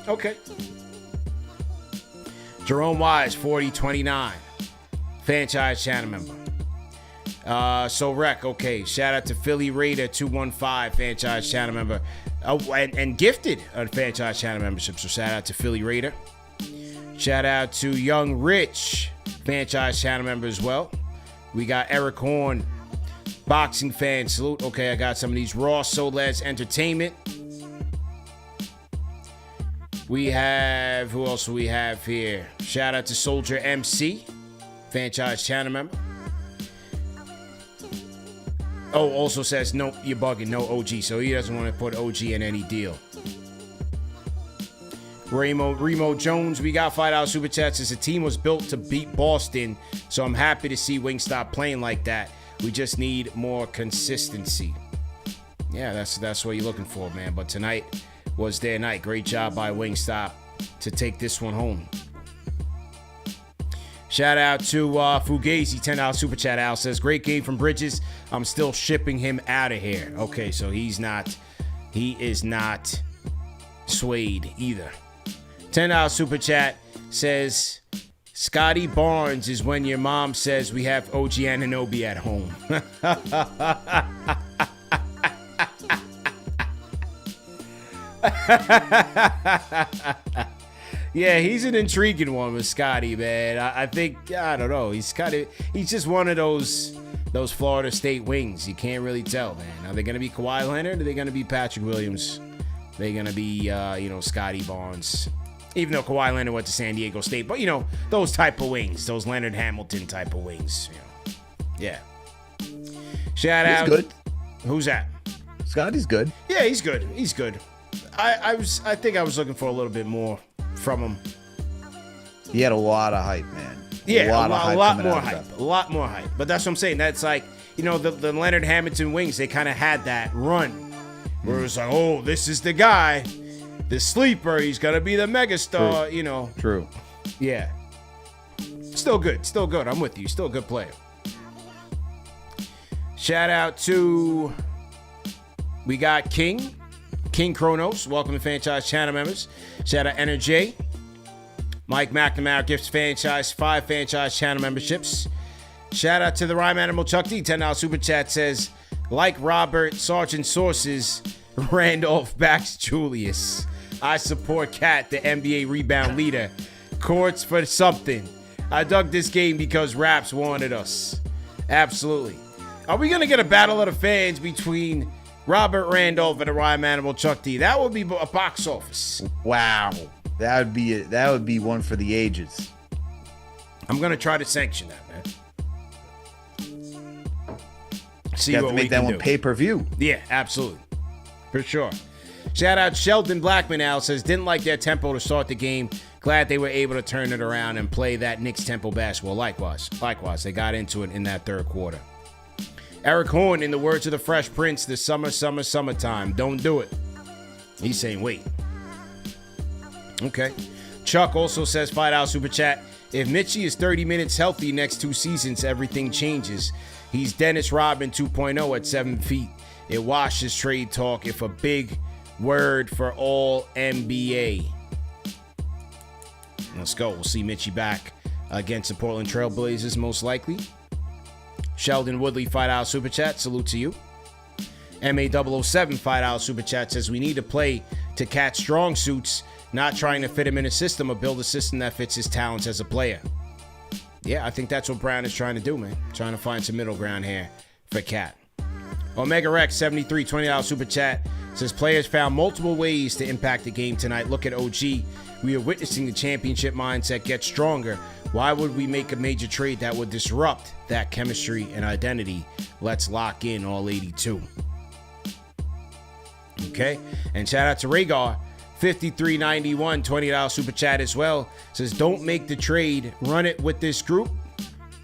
Okay. Jerome Wise, 4029. Franchise channel member. So Rec, okay. Shout out to Philly Raider 215, franchise channel member. And gifted a franchise channel membership. So shout out to Philly Raider. Shout out to Young Rich, franchise channel member as well. We got Eric Horn, boxing fan, salute. Okay, I got some of these Raw Solez Entertainment. We have, who else do we have here? Shout out to Soldier MC, franchise channel member. Oh, also says, no, you're bugging, no OG. So he doesn't want to put OG in any deal. Remo Jones, we got $5 Super Chats. Says the team was built to beat Boston, so I'm happy to see Wingstop playing like that. We just need more consistency. Yeah, that's what you're looking for, man. But tonight was their night. Great job by Wingstop to take this one home. Shout out to Fugazi, $10 Super Chat. Al says, great game from Bridges. I'm still shipping him out of here. Okay, so he is not swayed either. $10 Super Chat says, Scotty Barnes is when your mom says we have OG Anunoby at home. Yeah, he's an intriguing one with Scotty, man. I think, I don't know. He's just one of those Florida State wings. You can't really tell, man. Are they going to be Kawhi Leonard? Or are they going to be Patrick Williams? They're going to be, Scotty Barnes. Even though Kawhi Leonard went to San Diego State. But, those type of wings. Those Leonard Hamilton type of wings. Yeah. Shout out. He's good. Who's that? Scotty's good. Yeah, he's good. He's good. I think I was looking for a little bit more from him. He had a lot of hype, man. Yeah, a lot more hype. But that's what I'm saying. That's like, the Leonard Hamilton wings, they kind of had that run where it was like, oh, this is the guy, the sleeper. He's going to be the megastar, True. Yeah. Still good. I'm with you. Still a good player. Shout out to We got King Kronos. Welcome to Franchise Channel members. Shout out Energy. Mike McNamara gifts franchise 5 franchise channel memberships. Shout out to the Rhyme Animal Chuck D. $10 super chat says, like Robert, Sergeant Sources, Randolph backs Julius. I support Cat, the NBA rebound leader. Courts for something. I dug this game because Raps wanted us. Absolutely. Are we going to get a battle of the fans between Robert Randolph and the Rhyme Animal Chuck D? That would be a box office. Wow. That would be one for the ages. I'm going to try to sanction that, man. See you have what to make we that can one do. pay-per-view. Yeah, absolutely. For sure. Shout out Sheldon Blackman Al says, didn't like their tempo to start the game. Glad they were able to turn it around and play that Knicks tempo basketball. Likewise, they got into it in that third quarter. Eric Horn, in the words of the Fresh Prince, the summertime. Don't do it. He's saying, wait. Okay. Chuck also says, $5 super chat. If Mitchie is 30 minutes healthy next 2 seasons, everything changes. He's Dennis Rodman 2.0 at 7 feet. It washes trade talk if a big word for all NBA. Let's go. We'll see Mitchie back against the Portland Trail Blazers most likely. Sheldon Woodley, $5 super chat. Salute to you. MA007, $5 super chat says we need to play to catch strong suits, not trying to fit him in a system or build a system that fits his talents as a player. Yeah, I think that's what Brown is trying to do, man. Trying to find some middle ground here for Cat. Omega Rex, 73, $20 super chat says players found multiple ways to impact the game tonight. Look at OG. We are witnessing the championship mindset get stronger. Why would we make a major trade that would disrupt that chemistry and identity? Let's lock in all 82. Okay, and shout out to Rhaegar, 5391, $20 super chat as well. Says, don't make the trade. Run it with this group.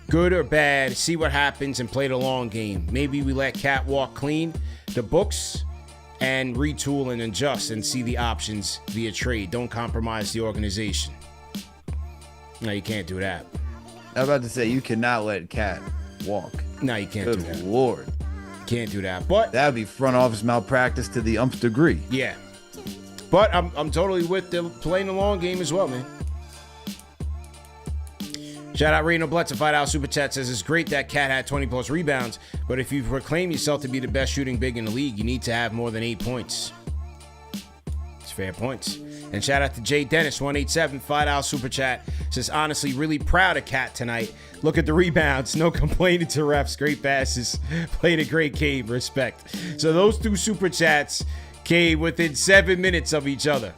Good or bad, see what happens and play the long game. Maybe we let Cat walk clean the books and retool and adjust and see the options via trade. Don't compromise the organization. No, you can't do that. I was about to say, you cannot let Cat walk. No, you can't Good do that. Lord. Can't do that. But that would be front office malpractice to the umph degree. Yeah. But I'm totally with the playing the long game as well, man. Shout out Reno Blitz, a $5 super chat says it's great that Cat had 20 plus rebounds, but if you proclaim yourself to be the best shooting big in the league, you need to have more than 8 points. It's fair points. And shout out to Jay Dennis, 187, $5 super chat says honestly really proud of Cat tonight. Look at the rebounds, no complaining to refs, great passes, played a great game, respect. So those 2 super chats came within 7 minutes of each other.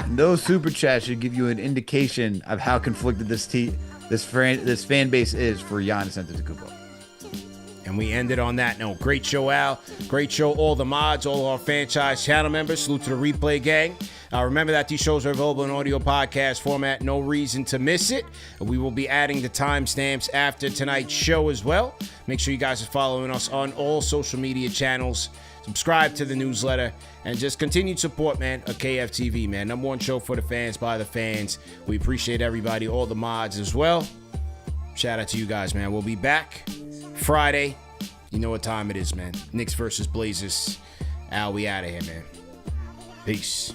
Those super chats should give you an indication of how conflicted this fan base is for Giannis Antetokounmpo. And we ended on that note. Great show, Al. Great show, all the mods, all our franchise channel members. Salute to the replay gang. Remember that these shows are available in audio podcast format. No reason to miss it. We will be adding the timestamps after tonight's show as well. Make sure you guys are following us on all social media channels. Subscribe to the newsletter and just continued support, man, of KFTV, man. Number 1 show for the fans, by the fans. We appreciate everybody, all the mods as well. Shout out to you guys, man. We'll be back Friday. You know what time it is, man. Knicks versus Blazers. Al, we out of here, man. Peace.